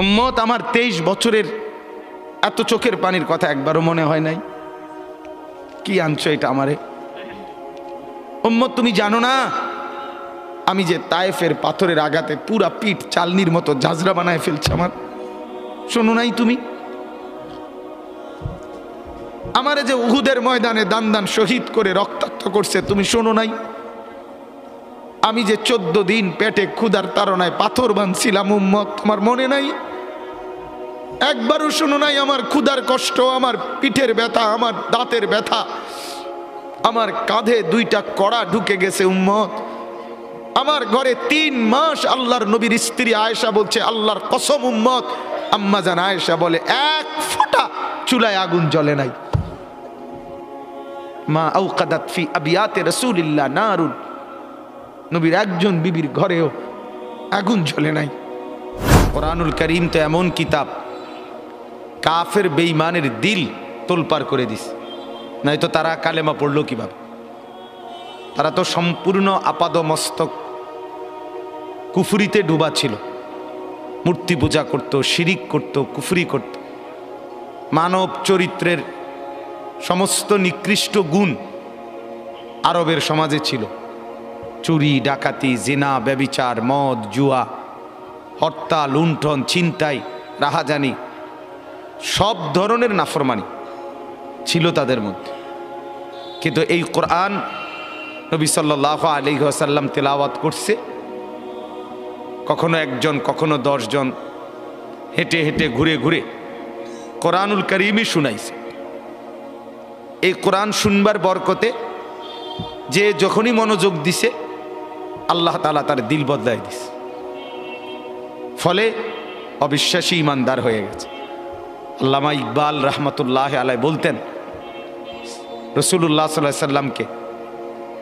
উম্মত আমার 23 বছরের এত চোখের পানির কথা একবারও মনে হয় নাই? কি আনছো এটা আমারে? উম্মত তুমি জানো না আমি যে তায়েফের পাথরের আঘাতে পুরা পিঠ চালনির মতো ঝাঁঝরা বানায় ফেলছে আমার? শোনো নাই তুমি? আমারে যে উহুদের ময়দানে দান দান শহীদ করে রক্তাক্ত করছে, তুমি শোনো নাই? আমি যে 14 দিন পেটে ক্ষুধার তাড়নায় পাথর বাঁধছিলাম, উম্মত তোমার মনে নাই? একবারও শোনো নাই আমার ক্ষুধার কষ্ট, আমার পিঠের ব্যথা, আমার দাঁতের ব্যথা, আমার কাঁধে 2টা কড়া ঢুকে গেছে? উম্মত আমার ঘরে 3 মাস আল্লাহর নবীর স্ত্রী আয়েশা বলছে, আল্লাহর কসম উম্মত, আম্মা জান আয়েশা বলে, এক ফোঁটা চুলায় আগুন জ্বলে নাই। মা আওকাদাত ফি আবিয়াতে রাসূলিল্লাহ নারুন, নবীর একজন বিবির ঘরেও আগুন জ্বলে নাই। কোরআনুল কারীম তো এমন কিতাব, কাফের বেঈমানের দিল তোলপাড় করে দিস, নয়তো তারা কালেমা পড়লো কিভাবে? তারা তো সম্পূর্ণ আপাদমস্তক কুফরিতে ডুবা ছিল, মূর্তি পূজা করত, শিরিক করত, কুফরি করত। মানব চরিত্রের সমস্ত নিকৃষ্ট গুণ আরবের সমাজে ছিল, চুরি, ডাকাতি, জিনা, ব্যভিচার, মদ, জুয়া, হত্যা, লুণ্ঠন, ছিনতাই, রাহাজানি, সব ধরনের নাফরমানি ছিল তাদের মধ্যে। কিন্তু এই কোরআন নবী সাল্লাল্লাহু আলাইহি ওয়াসাল্লাম তেলাওয়াত করছে, কখনো একজন, কখনো 10 জন, হেঁটে হেঁটে ঘুরে ঘুরে কোরআনুল কারীমই শুনাইছে। এই কোরআন শুনবার বরকতে যে যখনই মনোযোগ দিছে, আল্লাহ তাআলা তার দিল বদলায় দিছে, ফলে অবিশ্বাসী ইমানদার হয়ে গেছে। আল্লামা ইকবাল রহমতুল্লাহ আলাইহি বলতেন রাসূলুল্লাহ সাল্লাল্লাহু আলাইহি সাল্লামকে,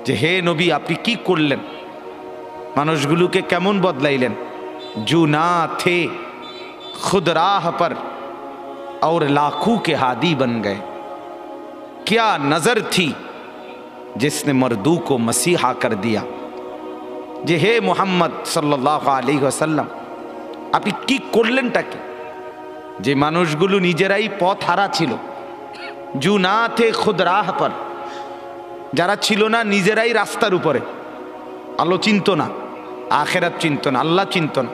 যে হে নবী, আপনি কি করলেন? মানুষগুলোকে কেমন বদলাইলেন? জু না থে খুদ রাহ পর और लाखों के हादी बन गए, क्या नजर थी जिसने मर्दू को मसीहा कर दिया। যে হে মুহাম্মদ সাল্লাল্লাহু আলাইহি ওয়াসাল্লাম, আপনি কি করলেনটা কি? যে মানুষগুলো নিজেরাই পথ হারা ছিল, জু না থে খুদ রাহ পর, যারা ছিল না নিজেরাই রাস্তার উপরে, আলো চিনত না, আখেরাত চিনত না, আল্লাহ চিনত না,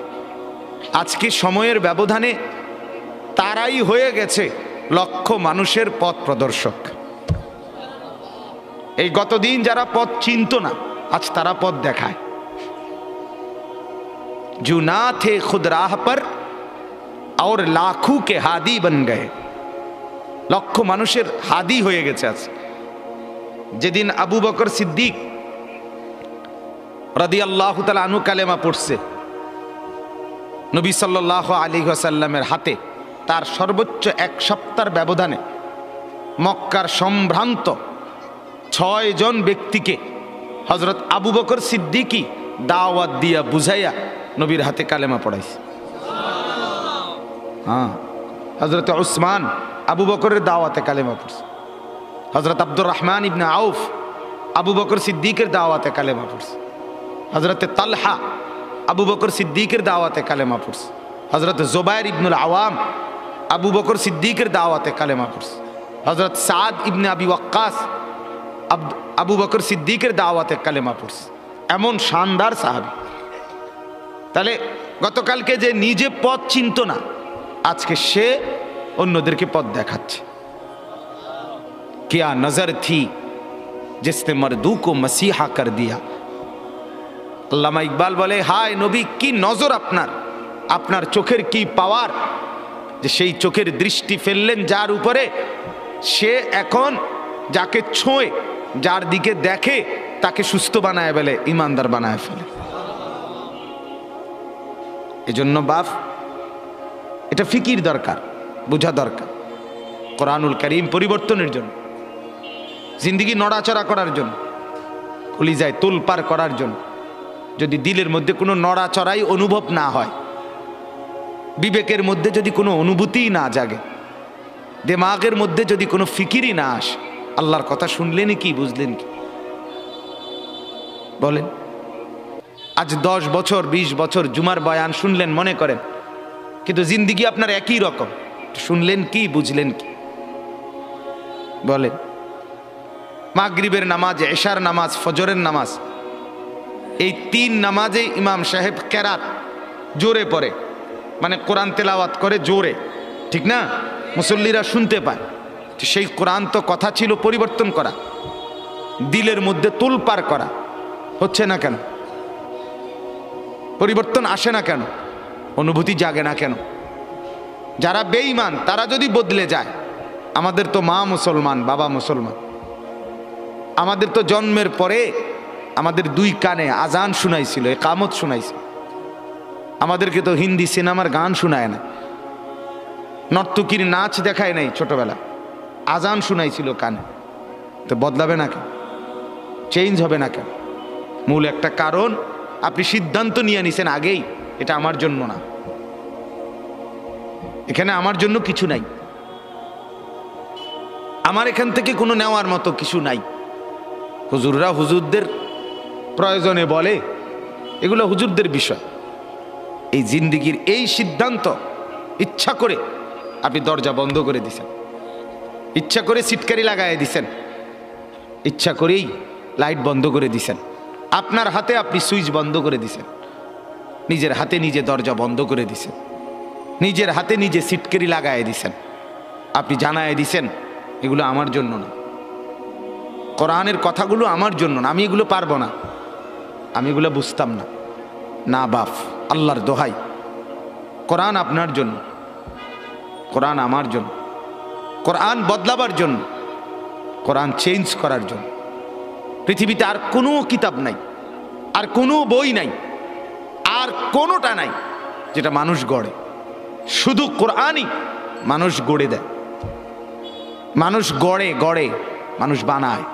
আজকে সময়ের ব্যবধানে তারাই হয়ে গেছে লক্ষ মানুষের পথ প্রদর্শক। এই গতদিন যারা পথ চিনত না, আজ তারা পথ দেখায়। जो ना थे खुद राह पर और लाखों के हादी बन गए, লক্ষ মানুষের হাদি হয়ে গেছে আজ। যেদিন আবু বকর সিদ্দিক রাদিয়াল্লাহু তাআলা আনহু কালেমা পড়ছে, নবী সাল্লাল্লাহু আলাইহি ওয়াসাল্লামের হাতে তার সর্বোচ্চ 1 সপ্তাহের ব্যবধানে মক্কার সম্ভ্রান্ত 6 জন ব্যক্তিকে হযরত আবু বকর সিদ্দিকী দাওয়াত দিয়া বুঝাইয়া নবীর হাতে কালেমা পড়াইছে। হ্যাঁ, হযরত উসমান আবু বকরের দাওয়াতে কালেমা পড়ছে, হযরত আব্দুর রহমান ইবনে আউফ আবু বকর সিদ্দিকের দাওয়াতে কালেমা পড়ছে, হযরত তালহা আবু বকর সিদ্দিকের দাওয়াতে কালেমা পড়ছে, হযরত জুবাইর ইবনুল আওয়াম আবু বকর সিদ্দিকের দাওয়াতে কালেমা পড়ছে, হযরত সাদ ইবনে আবি ওয়াক্কাস আবু বকর সিদ্দিকের দাওয়াতে কালেমা পড়ছে। এমন শানদার সাহাবী। তাহলে গতকালকে যে নিজে পথ চিনত না, আজকে সে অন্যদেরকে পথ দেখাচ্ছে। क्या नजर थी जिसने मर्दू को मसीहा कर दिया। আল্লামা ইকবাল বলে, হায় নবী, কি নজর আপনার, আপনার চোখের কি পাওয়ার, যে সেই চোখের দৃষ্টি ফেললেন যার উপরে, সে এখন যাকে ছোঁয়, যার দিকে দেখে, তাকে সুস্থ বানায় ফেলে, ইমানদার বানায় ফেলে। এজন্য বাপ, এটা ফিকির দরকার, বোঝা দরকার। কোরআনুল কারীম পরিবর্তনের জন্য, জিন্দেগি নড়াচড়া করার জন্য, কলিজায় তোলপাড় করার জন্য। যদি দিলের মধ্যে কোনো নড়াচড়াই অনুভব না হয়, বিবেকের মধ্যে যদি কোনো অনুভূতিই না জাগে, দিমাগের মধ্যে যদি কোনো ফিকিরই না আসে, আল্লাহর কথা শুনলেন কি, বুঝলেন কি? বলেন, আজ 10 বছর 20 বছর জুমার বয়ান শুনলেন, মনে করেন কিন্তু জিন্দিগি আপনার একই রকম। শুনলেন কি, বুঝলেন কি বলেন? মাগরিবের নামাজ, এশার নামাজ, ফজরের নামাজ, এই 3 নামাজে ইমাম সাহেব কেরাত জোরে পড়ে, মানে কোরআন তেলাওয়াত করে জোরে, ঠিক না? মুসল্লিরা শুনতে পায়। সেই কোরআন তো কথা ছিল পরিবর্তন করা, দিলের মধ্যে তোলপাড় করা, হচ্ছে না কেন? পরিবর্তন আসে না কেন? অনুভূতি জাগে না কেন? যারা বেঈমান তারা যদি বদলে যায়, আমাদের তো মা মুসলমান, বাবা মুসলমান, আমাদের তো জন্মের পরে আমাদের 2 কানে আজান শুনাইছিল, একামত শুনাইছিল। আমাদেরকে তো হিন্দি সিনেমার গান শোনায় না, নর্তকীর নাচ দেখায় নাই, ছোটবেলা আজান শুনাইছিল কানে। তো বদলাবে না কেন? চেঞ্জ হবে না কেন? মূল একটা কারণ, আপনি সিদ্ধান্ত নিয়ে নিছেন আগেই, এটা আমার জন্য না, এখানে আমার জন্য কিছু নাই, আমার এখান থেকে কোনো নেওয়ার মতো কিছু নাই। হুজুররা হুজুরদের প্রয়োজনে বলে, এগুলো হুজুরদের বিষয়। এই জিন্দিগির এই সিদ্ধান্ত ইচ্ছা করে আপনি দরজা বন্ধ করে দিছেন, ইচ্ছা করে সিটকারি লাগাই দিছেন, ইচ্ছা করেই লাইট বন্ধ করে দিছেন, আপনার হাতে আপনি সুইচ বন্ধ করে দিছেন, নিজের হাতে নিজে দরজা বন্ধ করে দিছেন, নিজের হাতে নিজে সিটকারি লাগাই দিছেন। আপনি জানায় দিছেন এগুলো আমার জন্য না, কোরআনের কথাগুলো আমার জন্য না, আমি এগুলো পারবো না, আমি এগুলো বুঝতাম না। না বাপ, আল্লাহর দোহাই, কোরআন আপনার জন্য, কোরআন আমার জন্য, কোরআন বদলাবার জন্য, কোরআন চেঞ্জ করার জন্য। পৃথিবীতে আর কোনো কিতাব নাই, আর কোনো বই নাই, আর কোনোটা নাই যেটা মানুষ গড়ে। শুধু কোরআনই মানুষ গড়ে দেয়, মানুষ গড়ে, মানুষ বানায়।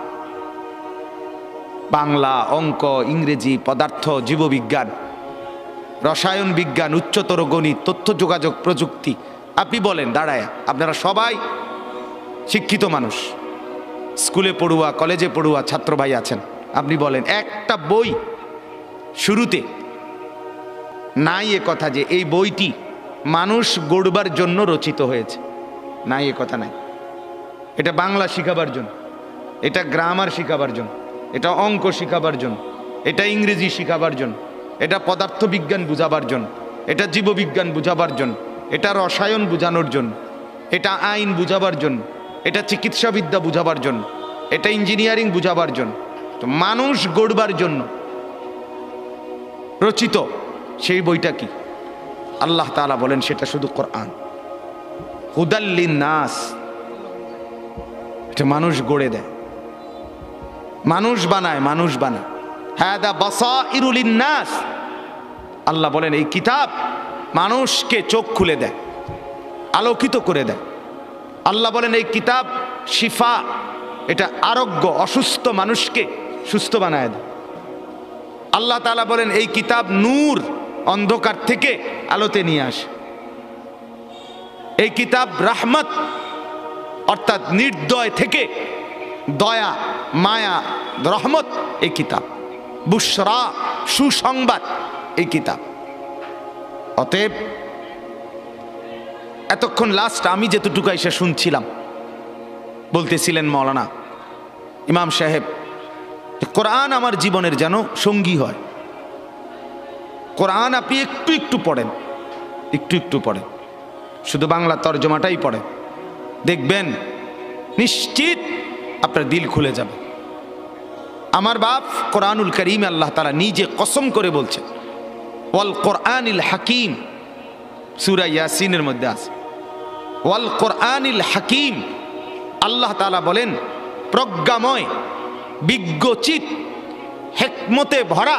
বাংলা, অঙ্ক, ইংরেজি, পদার্থ, জীববিজ্ঞান, রসায়ন বিজ্ঞান, উচ্চতর গণিত, তথ্য যোগাযোগ প্রযুক্তি, আপনি বলেন দাঁড়ায়, আপনারা সবাই শিক্ষিত মানুষ, স্কুলে পড়ুয়া, কলেজে পড়ুয়া ছাত্র ভাই আছেন, আপনি বলেন একটা বই শুরুতে নাই এ কথা যে এই বইটি মানুষ গড়বার জন্য রচিত হয়েছে, নাই এ কথা নাই। এটা বাংলা শিখাবার জন্য, এটা গ্রামার শিখাবার জন্য, এটা অঙ্ক শিখাবার জন্য, এটা ইংরেজি শিখাবার জন্য, এটা পদার্থবিজ্ঞান বুঝাবার জন্য, এটা জীববিজ্ঞান বুঝাবার জন্য, এটা রসায়ন বুঝানোর জন্য, এটা আইন বুঝাবার জন্য, এটা চিকিৎসাবিদ্যা বুঝাবার জন্য, এটা ইঞ্জিনিয়ারিং বুঝাবার জন্য। তো মানুষ গড়বার জন্য রচিত সেই বইটা কি? আল্লাহ তাআলা বলেন সেটা শুধু কোরআন, হুদাল নাস। এটা মানুষ গড়ে দেয়, মানুষ বানায়, মানুষ বানায়। হাদা বাসাইরু লিন-নাস, আল্লাহ বলেন এই কিতাব মানুষকে চোখ খুলে দেয়, আলোকিত করে দেয়। আল্লাহ বলেন এই কিতাব শিফা, এটা আরোগ্য, অসুস্থ মানুষকে সুস্থ বানায় দেয়। আল্লাহ তাআলা বলেন এই কিতাব নূর, অন্ধকার থেকে আলোতে নিয়ে আসে। এই কিতাব রাহমত, অর্থাৎ নির্দয় থেকে দয়া, মায়া, রহমত এই কিতাব। বুশরা, সুসংবাদ এই কিতাব। অতএব এতক্ষণ লাস্ট আমি যেতটুকু এসে শুনছিলাম, বলতেছিলেন মাওলানা ইমাম সাহেব, কোরআন আমার জীবনের যেন সঙ্গী হয়। কোরআন আপনি একটু একটু পড়েন, একটু একটু পড়েন, শুধু বাংলা তর্জমাটাই পড়েন, দেখবেন নিশ্চিত আপনার দিল খুলে যাবে। আমার বাপ কোরআনুল কারীম আল্লাহ তাআলা নিজে কসম করে বলছেন, ওয়াল কোরআনিল হাকিম, সূরা ইয়াসিনের মধ্যে আছে ওয়াল কোরআনিল হাকিম। আল্লাহ তাআলা বলেন প্রজ্ঞাময়, বিজ্ঞচিত, হিকমতে ভরা,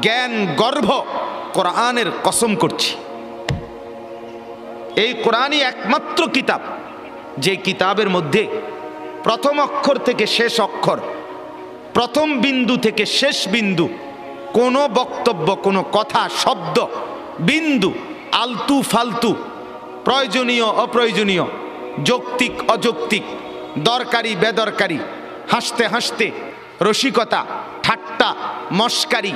জ্ঞান গর্ভ কোরআনের কসম করছি। এই কোরআনই একমাত্র কিতাব যে কিতাবের মধ্যে প্রথম অক্ষর থেকে শেষ অক্ষর, প্রথম বিন্দু থেকে শেষ বিন্দু, কোনো বক্তব্য, কোনো কথা, শব্দ, বিন্দু, আলতু ফালতু, প্রয়োজনীয় অপ্রয়োজনীয়, যৌক্তিক অযৌক্তিক, দরকারি বেদরকারি, হাসতে হাসতে, রসিকতা, ঠাট্টা, মস্কারি,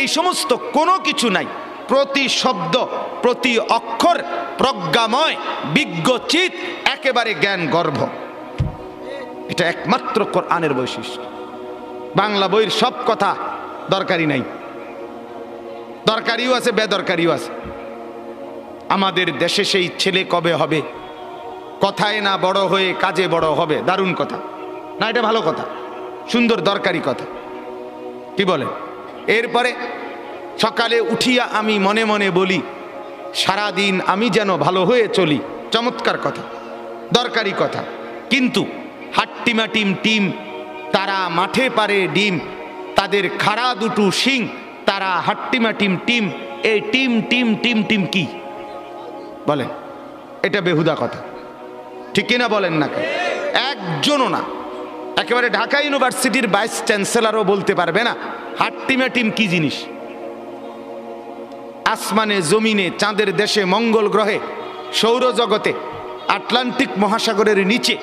এই সমস্ত কোনো কিছু নাই। প্রতি শব্দ প্রতি অক্ষর প্রজ্ঞাময়, বিজ্ঞচিত, একেবারে জ্ঞান গর্ভ। এটা একমাত্র কোরআনের বৈশিষ্ট্য। বাংলা বইয়ের সব কথা দরকারি নাই, দরকারিও আছে, বেদরকারিও আছে। আমাদের দেশে সেই ছেলে কবে হবে, কথায় না বড় হয়ে কাজে বড় হবে। দারুণ কথা না? এটা ভালো কথা, সুন্দর দরকারি কথা, কি বলেন? এরপরে সকালে উঠিয়া আমি মনে মনে বলি, সারাদিন আমি যেন ভালো হয়ে চলি। চমৎকার কথা, দরকারি কথা। কিন্তু হাট্টিমা টিম টিম, তারা মাঠে পারে ডিম, তাদের খাড়া দুটো শিং, তারা হাট্টিমা টিম টিম। এই টিম টিম টিম টিম কি বলেন? এটা বেহুদা কথা, ঠিক কিনা বলেন না? একজনও না, একেবারে ঢাকা ইউনিভার্সিটির ভাইস চ্যান্সেলরও বলতে পারবে না হাট্টিমা টিম কি জিনিস। আসমানে, জমিনে, চাঁদের দেশে, মঙ্গল গ্রহে, সৌরজগতে, আটলান্টিক মহাসাগরের নিচে,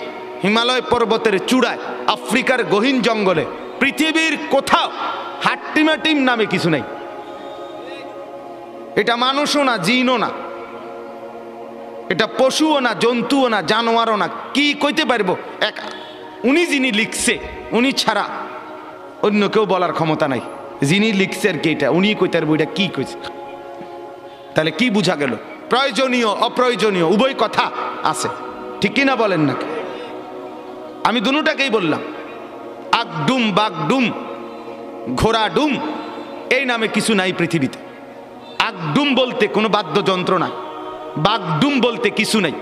হিমালয় পর্বতের চূড়ায়, আফ্রিকার গহীন জঙ্গলে, পৃথিবীর কোথাও হাট্টিমা টিম নামে কিছু নাই। এটা মানুষও না, জিনও না, এটা পশুও না, জন্তুও না, জানোয়ারও না। কি কইতে পারবো? এক উনি যিনি লিখছে, উনি ছাড়া অন্য কেউ বলার ক্ষমতা নাই। যিনি লিখছে আর কি, এটা উনি কইতে পারবো এটা কি কইছে। তাহলে কি বোঝা গেল? প্রয়োজনীয় অপ্রয়োজনীয় উভয় কথা আছে, ঠিক কিনা বলেন না? আমি দুটাকেই বললাম। আগডুম, বাগডুম, ঘোড়া ডুম, এই নামে কিছু নাই পৃথিবীতে। আগডুম বলতে কোনো বাদ্যযন্ত্র না, বাগডুম বলতে কিছু নাই,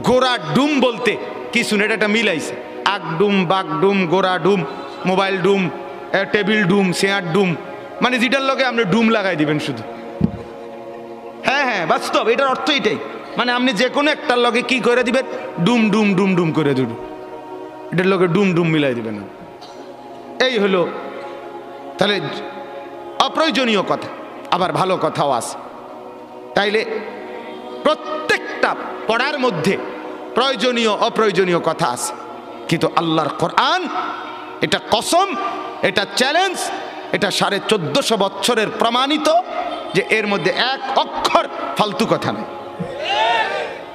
ঘোড়া ডুম বলতে কিছু নেই। এটা মিলাইছে। আগডুম, বাগডুম, ঘোড়া ডুম, মোবাইল ডুম, টেবিল ডুম, চেয়ার ডুম, মানে যেটার লগে আপনি ডুম লাগাই দিবেন শুধু। হ্যাঁ হ্যাঁ, বাস্তব, এটার অর্থ এটাই। মানে আপনি যে কোনো একটার লগে কি করে দিবেন? ডুম ডুম ডুম ডুম করে দিবেন, এটার লগে ডুম ডুম মিলাই দিবেন। এই হলো। তাহলে অপ্রয়োজনীয় কথা, আবার ভালো কথাও আছে। তাইলে প্রত্যেকটা পড়ার মধ্যে প্রয়োজনীয় অপ্রয়োজনীয় কথা আছে। কিন্তু আল্লাহর কোরআন, এটা কসম, এটা চ্যালেঞ্জ, এটা 1450 বছরের প্রমাণিত যে এর মধ্যে এক অক্ষর ফালতু কথা নেই,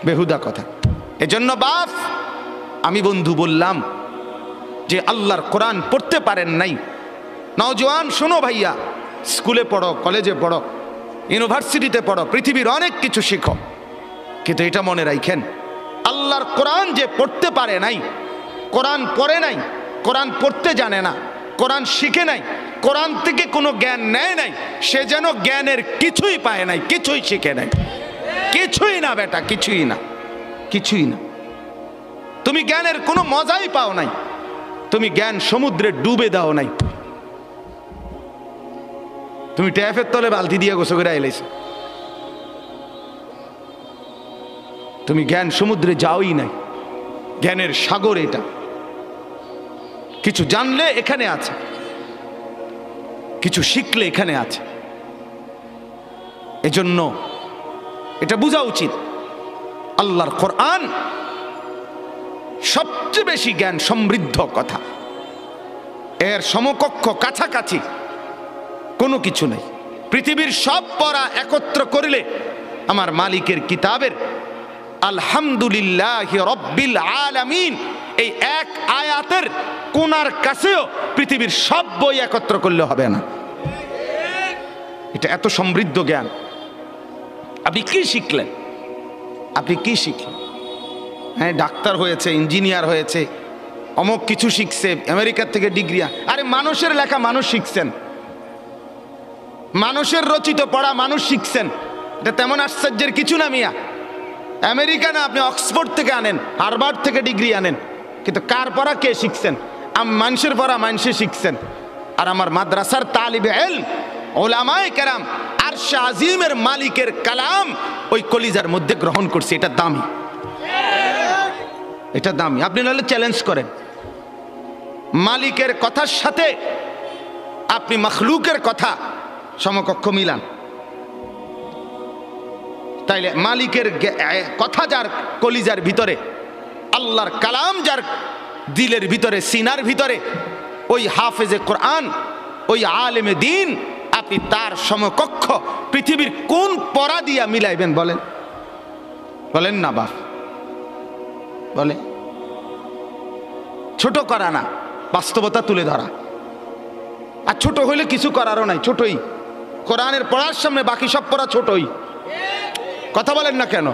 বেহুদা কথা। এজন্য বাপ, আমি বন্ধু বললাম যে আল্লাহর কোরআন পড়তে পারেন নাই, নওজোয়ান শোনো ভাইয়া, স্কুলে পড়ো, কলেজে পড়ো, ইউনিভার্সিটিতে পড়ো, পৃথিবীর অনেক কিছু শিখো, কিন্তু এটা মনে রাখেন, আল্লাহর কোরআন যে পড়তে পারে নাই, কোরআন পড়ে নাই, কোরআন পড়তে জানে না, কোরআন শিখে নাই, কোরআন থেকে কোনো জ্ঞান নেয় নাই, সে যেন জ্ঞানের কিছুই পায় নাই, কিছুই শিখে নাই, কিছুই না বেটা, কিছুই না, কিছুই না। তুমি জ্ঞানের কোনো মজাই পাও নাই, তুমি জ্ঞান সমুদ্রে ডুবে দাও নাই। তুমি ট্যাপের তলে বালতি দিয়ে গোসল করে আইলাইছো, তুমি জ্ঞান সমুদ্রে যাওই নাই। জ্ঞানের সাগর এটা। কিছু জানলে এখানে আছে, কিছু শিখলে এখানে আছে। এজন্য এটা বোঝা উচিত, আল্লাহর কোরআন সবচেয়ে বেশি জ্ঞান সমৃদ্ধ কথা। এর সমকক্ষ কাছাকাছি কোনো কিছু নেই। পৃথিবীর সব পড়া একত্র করলে আমার মালিকের কিতাবের আলহামদুলিল্লাহি রব্বিল আলামিন এই এক আয়াতের কোনার কাছেও পৃথিবীর সব বই একত্র করলে হবে না। এটা এত সমৃদ্ধ জ্ঞান। আপনি কি শিখলেন? আপনি কি শিখলেন? হ্যাঁ, ডাক্তার হয়েছে, ইঞ্জিনিয়ার হয়েছে, অমুক কিছু শিখছে, আমেরিকার থেকে ডিগ্রি। আরে মানুষের লেখা মানুষ শিখছেন, মানুষের রচিত পড়া মানুষ শিখছেন, এটা তেমন আশ্চর্যের কিছু না মিয়া। আমেরিকা না, আপনি অক্সফোর্ড থেকে আনেন, হার্ভার্ড থেকে ডিগ্রি আনেন, কিন্তু কার পড়া কে শিখছেন? মানুষের পড়া মানুষে শিখছেন। আর আমার মাদ্রাসার তালিবে ইলম ওলামায়ে কেরাম আরশে আজিমের মালিকের কালাম ওই কলিজার মধ্যে গ্রহণ করছে। এটা দামি, এটা দামি। আপনি নাহলে চ্যালেঞ্জ করেন, মালিকের কথার সাথে আপনি মখলুকের কথা সমকক্ষ মিলান। তাইলে মালিকের কথা যার কলিজার ভিতরে, আল্লাহর কালাম যার দিলের ভিতরে, সিনার ভিতরে, ওই হাফেজে কোরআন, ওই আলেমে দ্বীন আপনি আপনি তার সমকক্ষ পৃথিবীর কোন পরা দিয়া মিলাইবেন বলেন? বলেন না বাপ, বলে। ছোট করা না, বাস্তবতা তুলে ধরা। আর ছোট হইলে কিছু করারও নাই, ছোটই। কোরআনের পড়ার সামনে বাকি সব পড়া ছোটই। কথা বলেন না কেন?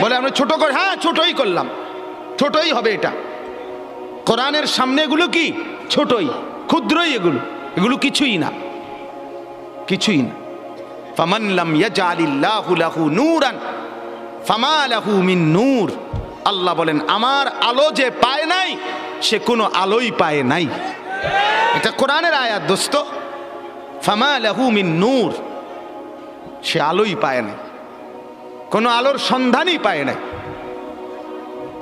বলে আমরা ছোট করে, হ্যাঁ ছোটই করলাম, ছোটই হবে এটা। কোরআনের সামনে এগুলো কি? ছোটই, ক্ষুদ্রই। এগুলো কিছুই না, কিছুই না। ফামান লাম ইয়াজআলিল্লাহু লাহু নূরান ফামা লাহু মিন নূর। আল্লাহ বলেন আমার আলো যে পায় নাই সে কোনো আলোই পায় নাই। এটা কোরআনের আয়াত দোস্ত। ফামা লাহু মিন নূর, সে আলোই পায় নাই, কোনো আলোর সন্ধানই পায় নাই।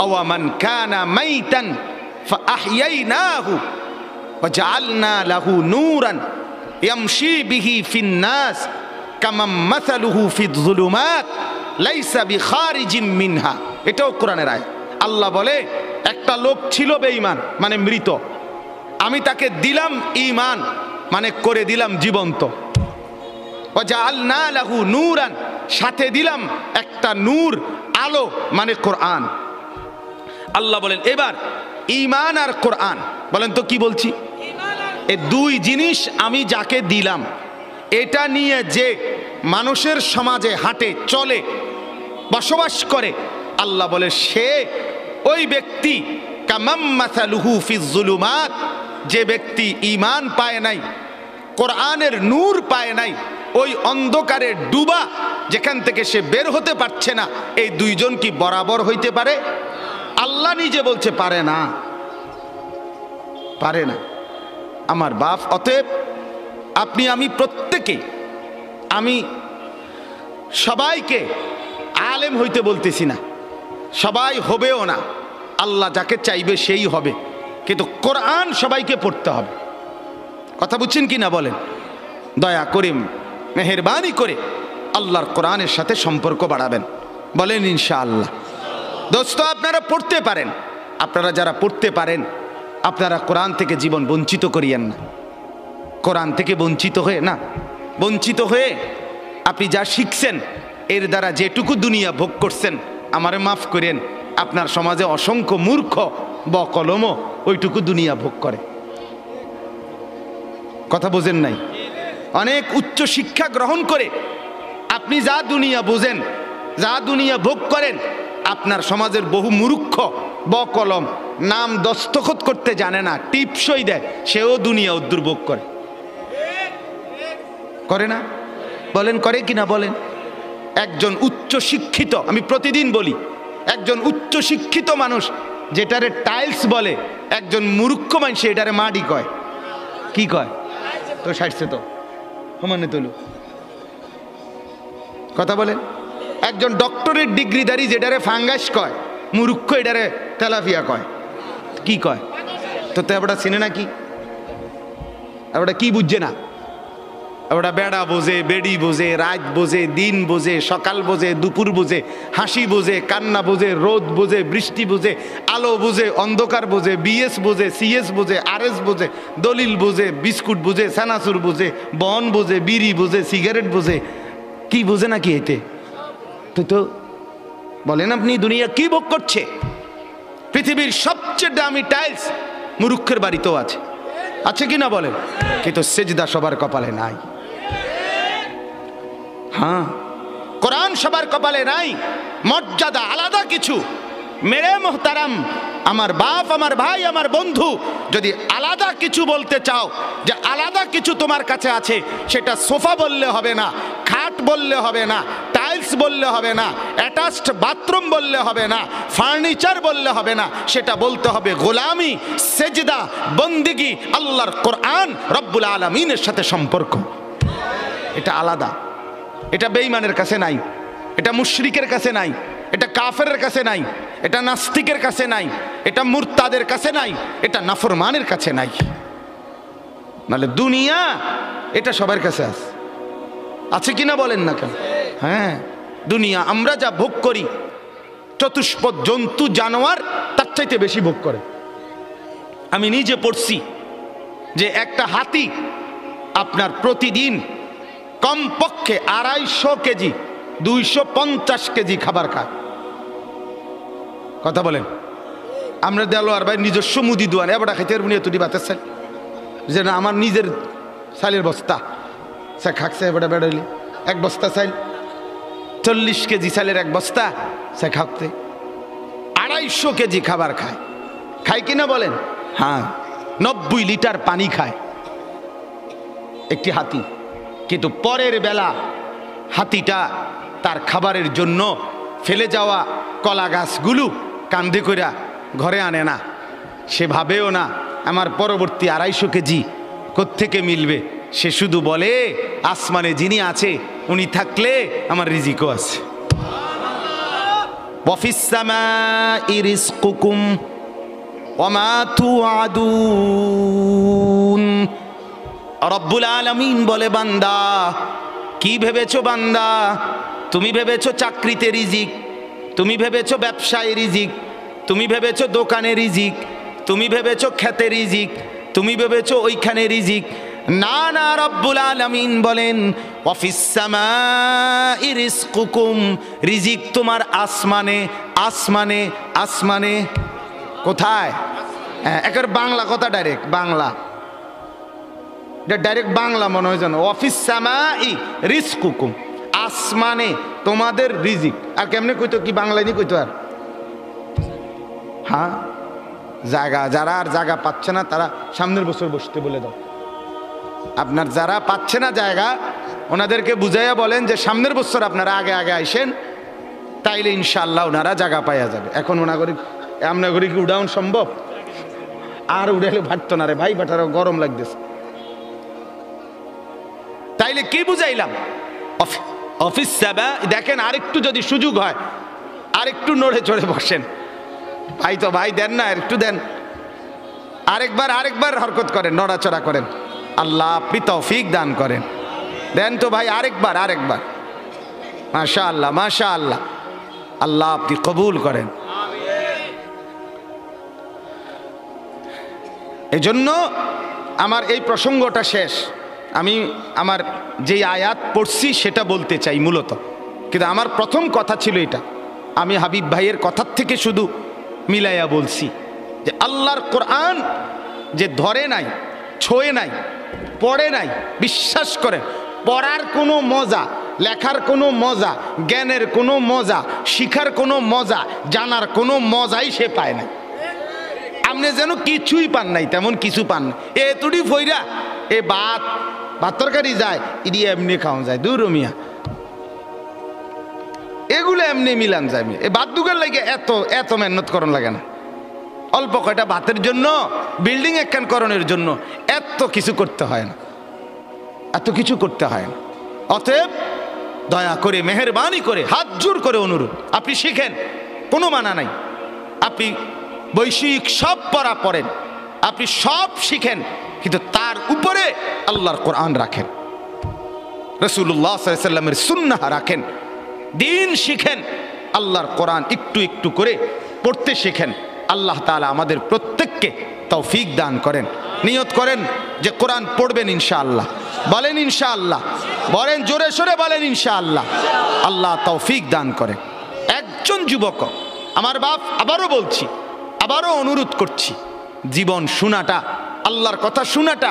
আওয়া মান কানা মাইতান ফাআহইয়াইনাহু ওয়াজআলনা লাহু নূরান ইয়ামশি বিহি ফিন নাস কামাম মাসালুহু ফিয-যুলুমাত লাইসা বিখারিজিম মিনহা। এটাও কোরআনের আয়াত। আল্লাহ বলে একটা লোক ছিল বেঈমান, মানে মৃত, আমি তাকে দিলাম ঈমান, মানে করে দিলাম জীবন্ত। ওয়াজআলনা লাহু নূরান, সাথে দিলাম একটা নূর, আলো, মানে কোরআন। আল্লাহ বলেন এবার ঈমান আর কোরআন, বলেন তো কি বলছি? এই দুই জিনিস আমি যাকে দিলাম, এটা নিয়ে যে মানুষের সমাজে হাঁটে, চলে, বসবাস করে, আল্লাহ বলে সে ওই ব্যক্তি কামাম মাসালুহু ফিয-যুলুমাত, যে ব্যক্তি ঈমান পায় নাই, কোরআনের নূর পায় নাই, ওই অন্ধকারে ডুবা যেখান থেকে সে বের হতে পারছে না, এই দুইজন কি বরাবর হইতে পারে? আল্লাহ নিজে বলছে পারে না, পারে না আমার বাপ। অতএব আপনি আমি প্রত্যেকে, আমি সবাইকে আলেম হইতে বলতেছি না, সবাই হবেও না, আল্লাহ যাকে চাইবে সেই হবে, কিন্তু কোরআন সবাইকে পড়তে হবে। কথা বুঝছেন কি না বলেন? দয়া করে মেহেরবানি করে আল্লাহর কোরআনের সাথে সম্পর্ক বাড়াবেন, বলেন ইনশাআল্লাহ। দোস্ত আপনারা পড়তে পারেন, আপনারা যারা পড়তে পারেন আপনারা কোরআন থেকে জীবন বঞ্চিত করিয়েন না। কোরআন থেকে বঞ্চিত হয়ে আপনি যা শিখছেন এর দ্বারা যেটুকু দুনিয়া ভোগ করছেন, আমারে মাফ করেন, আপনার সমাজে অসংখ্য মূর্খ বকলমও ওইটুকু দুনিয়া ভোগ করে। কথা বোঝেন নাই? অনেক উচ্চ শিক্ষা গ্রহণ করে আপনি যা দুনিয়া বোঝেন, যা দুনিয়া ভোগ করেন, আপনার সমাজের বহু মূর্খ বকলম নাম দস্তখত করতে জানে না, টিপসই দেয়, সেও দুনিয়া দুর্ভোগ করে না? বলেন করে কিনা বলেন? একজন উচ্চ শিক্ষিত, আমি প্রতিদিন বলি, একজন উচ্চ শিক্ষিত মানুষ যেটারে টাইলস বলে, একজন মূর্খ মানুষ এটারে মাটি কয়। কি কয়? তো সাইডছে তো সমানে তুলু কথা বলেন। একজন ডক্টরের ডিগ্রিধারী যেটারে ফাঙ্গাস কয়, মূর্খ এটারে তেলাপিয়া কয়। কি কয়? তো ওটা চিনে না, কি ওটা কি বুঝছে না? ওটা বেড়া বোঝে, বেড়ি বোঝে, রাত বোঝে, দিন বোঝে, সকাল বোঝে, দুপুর বোঝে, হাসি বোঝে, কান্না বোঝে, রোদ বোঝে, বৃষ্টি বোঝে, আলো বোঝে, অন্ধকার বোঝে, বিএস বোঝে, সিএস বোঝে, আরএস বোঝে, দলিল বোঝে, বিস্কুট বোঝে, সানাসুর বোঝে, বন বোঝে, বিড়ি বোঝে, সিগারেট বোঝে। কি বোঝে না কি এতে? তো বলেন আপনি দুনিয়া কি ভোগ করছে? পৃথিবীর সবচেয়ে দামি টাইলস মূর্খের বাড়িতেও আছে কি না বলেন? কিন্তু সেজদা সবার কপালে নাই। হ্যাঁ, কোরআন সবার কপালে নাই। মর্যাদা আলাদা কিছু। মেরে মোহতারাম, আমার বাপ, আমার ভাই, আমার বন্ধু, যদি আলাদা কিছু বলতে চাও, যে আলাদা কিছু তোমার কাছে আছে, সেটা সোফা বললে হবে না, খাট বললে হবে না, টাইলস বললে হবে না, অ্যাটাচড বাথরুম বললে হবে না, ফার্নিচার বললে হবে না, সেটা বলতে হবে গোলামি, সেজদা, বন্দিগি, আল্লাহর কোরআন, রব্বুল আলামিনের সাথে সম্পর্ক। এটা আলাদা। এটা বেঈমানের কাছে নাই, এটা মুশরিকের কাছে নাই, এটা কাফেরের কাছে নাই, এটা নাস্তিকের কাছে নাই, এটা মুরতাদের কাছে নাই, এটা নাফরমানের কাছে নাই। নাহলে দুনিয়া এটা সবার কাছে আছে কিনা বলেন না কেন? হ্যাঁ, দুনিয়া আমরা যা ভোগ করি, চতুষ্পদ জন্তু জানোয়ার তার চাইতে বেশি ভোগ করে। আমি নিজে পড়ছি যে একটা হাতি আপনার প্রতিদিন কমপক্ষে 250 কেজি 250 কেজি খাবার খায়। কথা বলেন। আমরা দেলোয়ার ভাই নিজস্ব মুদি দোয়ান এবার খাইতে পারবো তুই বাতের চাল যে না আমার নিজের চালের বস্তা সে খাকছে এবার বেড়াইলি 1 বস্তা চাল 40 কেজি চালের 1 বস্তা সে খাকতে 250 কেজি খাবার খায়। খায় কিনা বলেন? হ্যাঁ। 90 লিটার পানি খায় একটি হাতি। কিন্তু পরের বেলা হাতিটা তার খাবারের জন্য ফেলে যাওয়া কলা গাছগুলো কান্ধে কইরা ঘরে আনে না। সে ভাবেও না আমার পরবর্তী 250 কেজি কোত্থেকে মিলবে। সে শুধু বলে আসমানে যিনি আছে উনি থাকলে আমার রিজিকও আছে। ওয়াফিস সামাই রিজকুকুম ওয়া মা তুআদুন। রব্বুল আলামিন বলে বান্দা কি ভেবেছো বান্দা? তুমি ভেবেছো চাকরিতে রিজিক, তুমি ভেবেছো ব্যবসায় রিজিক, তুমি ভেবেছো দোকানে রিজিক, তুমি ভেবেছো খেতে রিজিক, তুমি ভেবেছো ওইখানে রিজিক। না না, রব্বুল আলামিন বলেন ওয়াফিস সামাই রিজকুকুম, রিজিক তোমার আসমানে আসমানে আসমানে। কোথায়? একের বাংলা কথা, ডাইরেক্ট বাংলা, ডাইরেক্ট বাংলা মনে হয় যেন। ওয়াফিস সামাই রিজকুকুম, আসমানে তোমাদের রিজিক। আর কেমনে কইতো? কি বাংলায় নি কইতো? আর হ্যাঁ, জায়গা যারা আর জায়গা পাচ্ছে না তারা সামনের বছর বসতে বলে দাও। আপনার যারা পাচ্ছে না জায়গা ওনাদেরকে বুঝাইয়া বলেন যে সামনের বছর আপনারা আগে আগে আইসেন, তাইলে ইনশাআল্লাহ ওনারা জায়গা পাইয়া যাবে। এখন ওনাগরি আমনাগরি কি উড়াউন সম্ভব? আর উড়াইলে ভাটতো না রে ভাই, বাটারও গরম লাগতেছে। তাইলে কি বুঝাইলাম? অফিস সেবা দেখেন, আরেকটু যদি সুযোগ হয় আরেকটু নড়ে চড়ে বসেন। ভাই তো ভাই দেন না, একটু দেন। আরেকবার হরকত করেন, নড়াচড়া করেন। আল্লাহ আপনি তৌফিক দান করেন। দেন তো ভাই, আরেকবার। মাশা আল্লাহ, মাশা আল্লাহ। আল্লাহ আপনি কবুল করেন। এই জন্য আমার এই প্রসঙ্গটা শেষ। আমি আমার যেই আয়াত পড়ছি সেটা বলতে চাই মূলত, কিন্তু আমার প্রথম কথা ছিল এটা। আমি হাবিব ভাইয়ের কথার থেকে শুধু মিলাইয়া বলছি যে আল্লাহর কোরআন যে ধরে নাই, ছোঁয়ে নাই, পড়ে নাই, বিশ্বাস করে পড়ার কোনো মজা, লেখার কোনো মজা, জ্ঞানের কোনো মজা, শিখার কোনো মজা, জানার কোনো মজাই সে পায় না। আপনি যেন কিছুই পান নাই, তেমন কিছু পান না। এতুডি ফইরা এ ভাত তরকারি যায়, ইডি এমনি খাওয়া যায়। দূর মিয়া, এগুলো এমনি মিলান যায়। এ ভাত দুগার লাগে এত মেহনত করন লাগে না। অল্প কয়টা ভাতের জন্য, বিল্ডিং একখান করণের জন্য এত কিছু করতে হয় না, এত কিছু করতে হয় না। অতএব দয়া করে, মেহেরবানি করে, হাত জোর করে অনুরোধ, আপনি শিখেন, কোনো মানা নাই। আপনি বৈষয়িক সব পড়া পড়েন, আপনি সব শিখেন, কিন্তু তার উপরে আল্লাহর কোরআন রাখেন, রাসূলুল্লাহ সাল্লাল্লাহু আলাইহি ওয়াসাল্লামের সুন্নাহ রাখেন, দিন শিখেন। আল্লাহর কোরআন একটু একটু করে পড়তে শিখেন। আল্লাহ তাআলা আমাদের প্রত্যেককে তৌফিক দান করেন। নিয়ত করেন যে কোরআন পড়বেন ইনশাআল্লাহ। বলেন ইনশাআল্লাহ, বলেন জোরে সোরে বলেন ইনশাআল্লাহ। আল্লাহ তৌফিক দান করেন। একজন যুবক, আমার বাপ, আবারও বলছি, আবারও অনুরোধ করছি, জীবন শোনাটা, আল্লাহর কথা শোনাটা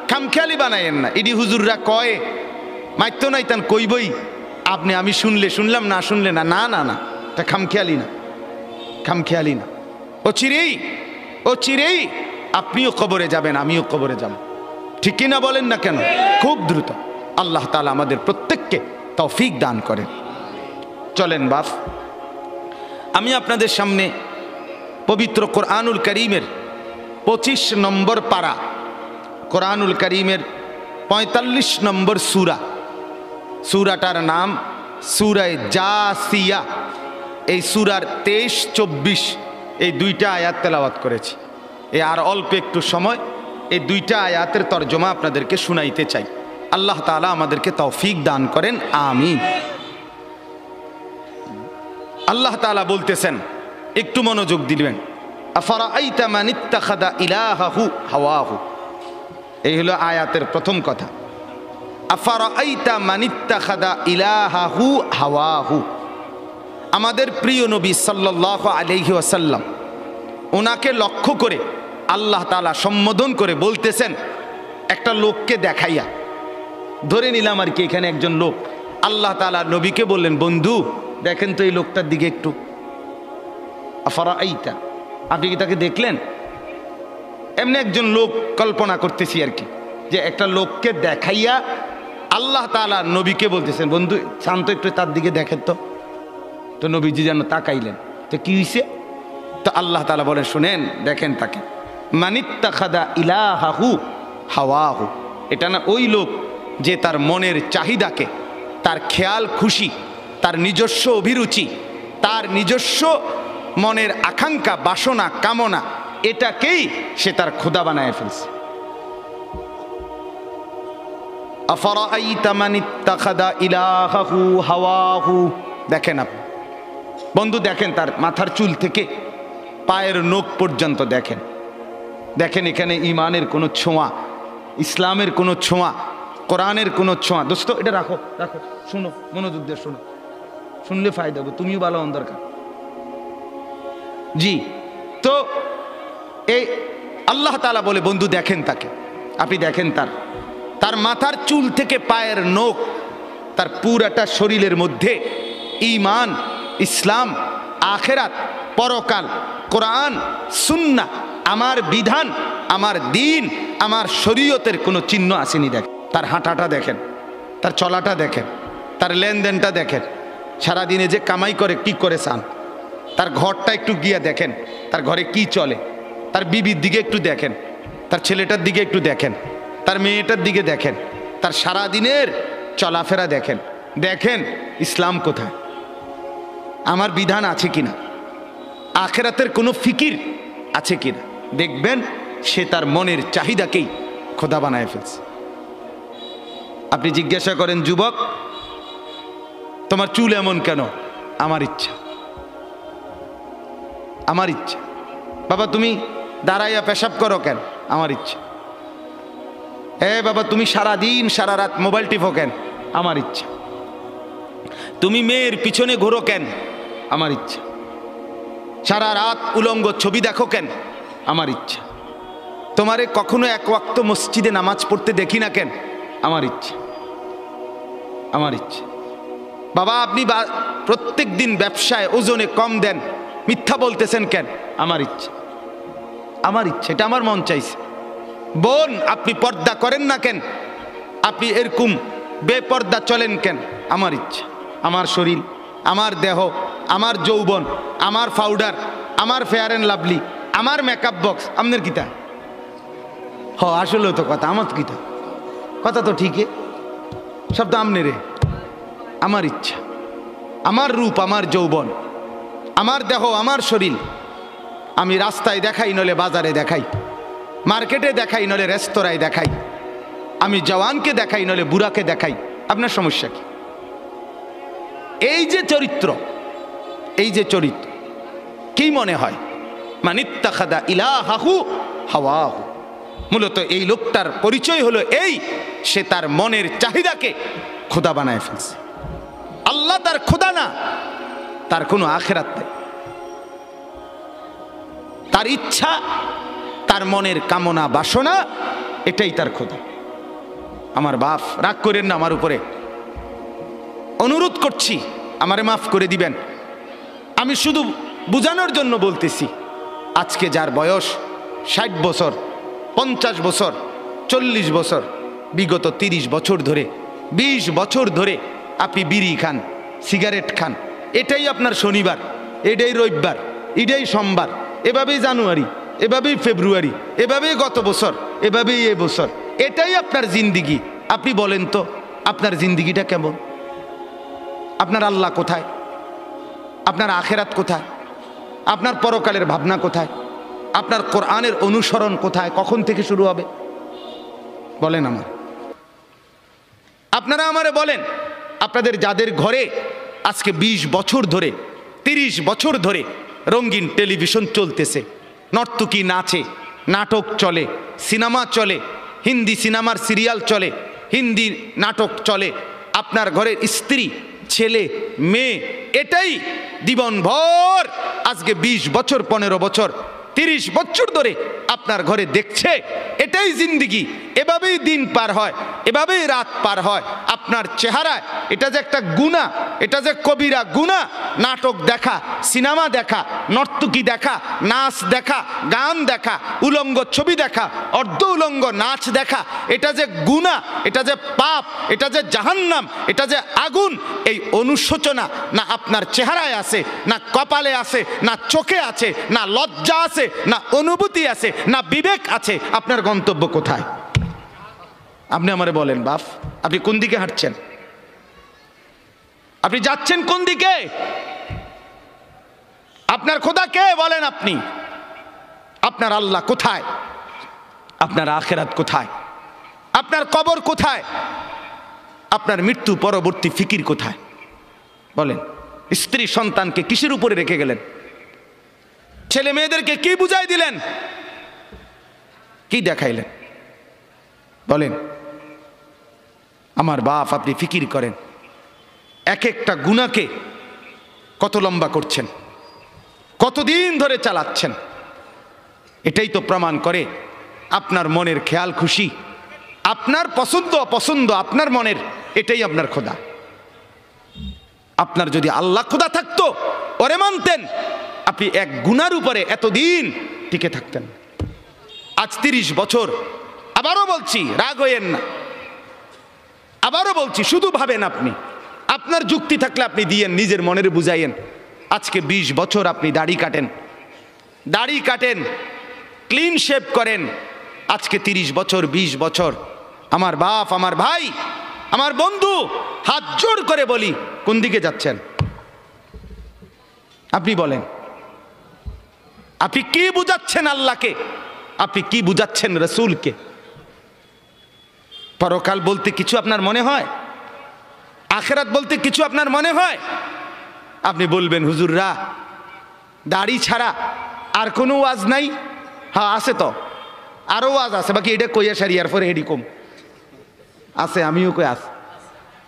খামখেয়ালি বানায়েন না। ইডি হুজুররা কয় মাইতো নাই তান কইবই, আপনি আমি শুনলে শুনলাম, না শুনলে না। না না না, এটা খামখেয়ালি না, খামখেয়ালি না। ও চিরেই আপনিও কবরে যাবেন, আমিও কবরে যাব, ঠিক কিনা বলেন না কেন? খুব দ্রুত। আল্লাহ তাআলা আমাদের প্রত্যেককে তৌফিক দান করেন। চলেন বাপ, আমি আপনাদের সামনে পবিত্র কোরআনুল কারীমের 25 নম্বর পারা, কোরআনুল কারীমের 45 নম্বর সূরা, সূরাটার নাম সূরায়ে জাসিয়া। এই সূরার 23-24 এই দুইটা আয়াত তেলাওয়াত করেছি। আর অল্প একটু সময় এই দুইটা আয়াতের তরজমা আপনাদেরকে শুনাইতে চাই। আল্লাহ তাআলা আমাদেরকে তৌফিক দান করেন, আমিন। আল্লাহ তাআলা বলতেছেন, একটু মনোযোগ দিবেন। আফারাআইতা মান ইত্তাখাযা ইলাহাহু হাওয়াহু, এই হলো আয়াতের প্রথম কথা। আফারাআইতা মানিত্তাখাযা ইলাহাহু হাওয়াহু। আমাদের প্রিয় নবী সাল্লাল্লাহু আলাইহি ওয়াসাল্লাম, ওনাকে লক্ষ্য করে আল্লাহ তাআলা সম্বোধন করে বলতেছেন একটা লোককে দেখাইয়া, ধরে নিলাম আর কি এখানে একজন লোক, আল্লাহ তাআলা নবীকে বললেন, বন্ধু দেখেন তো এই লোকটার দিকে একটু। আফারাআইতা, আপনি কি তাকে দেখলেন? এমনি একজন লোক কল্পনা করতেছি আর কি, যে একটা লোককে দেখাইয়া আল্লাহ তাআলা নবীকে বলতেছেন, বন্ধু শান্ত একটু তার দিকে দেখেন তো। তো নবীজি যেন তাকাইলেন, তো কি হইছে? তো আল্লাহ তাআলা বলেন, শুনেন দেখেন তাকে, মানিত্তাখাযা ইলাহাহু হাওয়াহু। এটা না ওই লোক যে তার মনের চাহিদাকে, তার খেয়াল খুশি, তার নিজস্ব অভিরুচি, তার নিজস্ব মনের আকাঙ্ক্ষা, বাসনা, কামনা, এটাকেই সে তার খোদা বানায় ফেলছে। আফারাআইতা মানিত্তাখাযা ইলাহাহু হাওয়াহু। দেখেন আপনি বন্ধু, দেখেন তার মাথার চুল থেকে পায়ের নখ পর্যন্ত দেখেন। দেখেন এখানে ইমানের কোনো ছোঁয়া, ইসলামের কোনো ছোঁয়া, কোরআনের কোনো ছোঁয়া। দোস্ত এটা রাখো রাখো, শুনো, মনোযোগ দিয়ে শোনো, শুনলে ফায়দা হবে, তুমিও ভালো হন দরকার। জি, তো এই আল্লাহ তাআলা বলে, বন্ধু দেখেন তাকে, আপনি দেখেন তার মাথার চুল থেকে পায়ের নখ, তার পুরাটা শরীরের মধ্যে ঈমান, ইসলাম, আখিরাত, পরকাল, কোরআন, সুন্নাহ, আমার বিধান, আমার দিন, আমার শরীয়তের কোনো চিহ্ন আসেনি। দেখেন তার হাঁটাটা দেখেন, তার চলাটা দেখেন, তার লেনদেনটা দেখেন, সারাদিনে যে কামাই করে কি করে চান, তার ঘরটা একটু গিয়া দেখেন, তার ঘরে কি চলে, তার বিবির দিকে একটু দেখেন, তার ছেলেটার দিকে একটু দেখেন, তার মেয়েটার দিকে দেখেন, তার সারাদিনের চলাফেরা দেখেন। দেখেন ইসলাম কোথায়, আমার বিধান আছে কিনা, আখিরাতের কোনো ফিকির আছে কিনা। দেখবেন সে তার মনের চাহিদাকেই খোদা বানায় ফেলছে। আপনি জিজ্ঞাসা করেন, যুবক তোমার চুল এমন কেন? আমার ইচ্ছা, আমার ইচ্ছা। বাবা তুমি দাঁড়াইয়া পেশাব করো কেন? আমার ইচ্ছা। বাবা তুমি সারাদিন সারা রাত মোবাইল টিপো কেন? আমার ইচ্ছা। তুমি মেয়ের পিছনে ঘোরো কেন? আমার ইচ্ছা। সারা রাত উলঙ্গ ছবি দেখো কেন? আমার ইচ্ছা। তোমারে কখনো এক ওয়াক্ত মসজিদে নামাজ পড়তে দেখি না কেন? আমার ইচ্ছা, আমার ইচ্ছা। বাবা আপনি প্রত্যেক দিন ব্যবসায় ওজনে কম দেন, মিথ্যা বলতেছেন কেন? আমার ইচ্ছা, আমার ইচ্ছা, এটা আমার মন চাইছে। বোন আপনি পর্দা করেন না কেন? আপনি এরকম বেপর্দা চলেন কেন? আমার ইচ্ছা। আমার শরীর, আমার দেহ, আমার যৌবন, আমার পাউডার, আমার ফেয়ার অ্যান্ড লাভলি, আমার মেকআপ বক্স, আপনার কিতা? আসলে তো কথা, আমার কিতা কথা তো ঠিকই, সব তো আমনে রে। আমার ইচ্ছা, আমার রূপ, আমার যৌবন, আমার দেহ, আমার শরীর, আমি রাস্তায় দেখাই, নলে বাজারে দেখাই, মার্কেটে দেখাই, নলে রেস্তোরাঁয় দেখাই, আমি জওয়ানকে দেখাই, নলে বুড়াকে দেখাই, আপনার সমস্যা কি? এই যে চরিত্র, এই যে চরিত্র, কি মনে হয়? মানিত্তাখাযা ইলাহাহু হাওয়াহু। মূলত এই লোকটার পরিচয় হলো এই, সে তার মনের চাহিদাকে খোদা বানায় ফেলছে। আল্লাহ তার খোদা না, তার কোনো আখিরাত নেই। তার ইচ্ছা, তার মনের কামনা বাসনা, এটাই তার খোদা। আমার বাপ রাগ করেন না আমার উপরে, অনুরোধ করছি আমারে মাফ করে দিবেন। আমি শুধু বুঝানোর জন্য বলতেছি, আজকে যার বয়স 60 বছর, 50 বছর, 40 বছর, বিগত 30 বছর ধরে, 20 বছর ধরে আপনি বিড়ি খান, সিগারেট খান, এটাই আপনার শনিবার, এটাই রবিবার, এটাই সোমবার, এভাবেই জানুয়ারি, এভাবেই ফেব্রুয়ারি, এভাবেই গত বছর, এভাবেই এ বছর, এটাই আপনার জিন্দিগি। আপনি বলেন তো আপনার জিন্দিগিটা কেমন? আপনার আল্লাহ কোথায়? আপনার আখিরাত কোথায়? আপনার পরকালের ভাবনা কোথায়? আপনার কোরআনের অনুসরণ কোথায়? কখন থেকে শুরু হবে বলেন আমার? আপনারা আমারে বলেন, আপনাদের যাদের ঘরে আজকে 20 বছর ধরে, 30 বছর ধরে রঙিন টেলিভিশন চলতেছে, নর্তকী নাচে, নাটক চলে, সিনেমা চলে, হিন্দি সিনেমার সিরিয়াল চলে, হিন্দি নাটক চলে, আপনার ঘরের স্ত্রী ছেলে মেয়ে এটাই জীবনভর আজকে 20 বছর 15 বছর 30 বছর ধরে আপনার ঘরে দেখছে, এটাই জিন্দিগি, এভাবেই দিন পার হয়, এভাবেই রাত পার হয়। আপনার চেহারায় এটা যে একটা গুনাহ, এটা যে কবিরা গুনাহ, নাটক দেখা, সিনেমা দেখা, নর্তকী দেখা, নাচ দেখা, গান দেখা, উলঙ্গ ছবি দেখা, অর্ধ উলঙ্গ নাচ দেখা, এটা যে গুনাহ, এটা যে পাপ, এটা যে জাহান্নাম, এটা যে আগুন, এই অনুশোচনা না আপনার চেহারায় আছে, না কপালে আছে, না চোখে আছে, না লজ্জা আছে, না অনুভূতি আছে, না বিবেক আছে। আপনার গন্তব্য কোথায়? আপনি আমারে বলেন বাপ, আপনি কোন দিকে হাঁটছেন? আপনি যাচ্ছেন কোন দিকে? আপনার খোদা কে বলেন আপনি? আপনার আল্লাহ কোথায়? আপনার আখিরাত কোথায়? আপনার কবর কোথায়? আপনার মৃত্যু পরবর্তী ফিকির কোথায়? বলেন। স্ত্রী সন্তানকে কিসের উপরে রেখে গেলেন? ছেলে মেয়েদেরকে কি বুঝাই দিলেন? কি দেখাইলেন? বলেন। আমার বাপ, আপনি ফিকির করেন, এক একটা গুনাহকে কত লম্বা করছেন, কতদিন ধরে চালাচ্ছেন। এটাই তো প্রমাণ করে আপনার মনের খেয়াল খুশি, আপনার পছন্দ অপছন্দ আপনার মনের, এটাই আপনার খোদা। আপনার যদি আল্লাহ খোদা থাকতো, ওরে মানতেন, আপনি এক গুনার উপরে এতদিন টিকে থাকতেন। আজ 30 বছর, আবারও বলছি রাগ হইয়েন না, আবারও বলছি শুধু ভাবেন, আপনি আপনার যুক্তি থাকলে আপনি দিয়েন, নিজের মনের বুঝাইয়েন। আজকে 20 বছর আপনি দাড়ি কাটেন, ক্লিন শেভ করেন, আজকে 30 বছর 20 বছর। আমার বাপ, আমার ভাই, আমার বন্ধু, হাত জোড় করে বলি, কোন দিকে যাচ্ছেন? আপনি বলেন। আপনি কি বুঝাচ্ছেন আল্লাহকে? আপনি কি বুঝাচ্ছেন রসুলকে? পরকাল বলতে কিছু আপনার মনে হয়? আখিরাত বলতে কিছু আপনার মনে হয়? আপনি বলবেন হুজুররা দাড়ি ছাড়া আর কোনো ওয়াজ নাই? হ্যাঁ আছে তো, আরো ওয়াজ আছে, বাকি এটা কইয়া সারি আর পরে হেডি কম আছে, আমিও কই আস।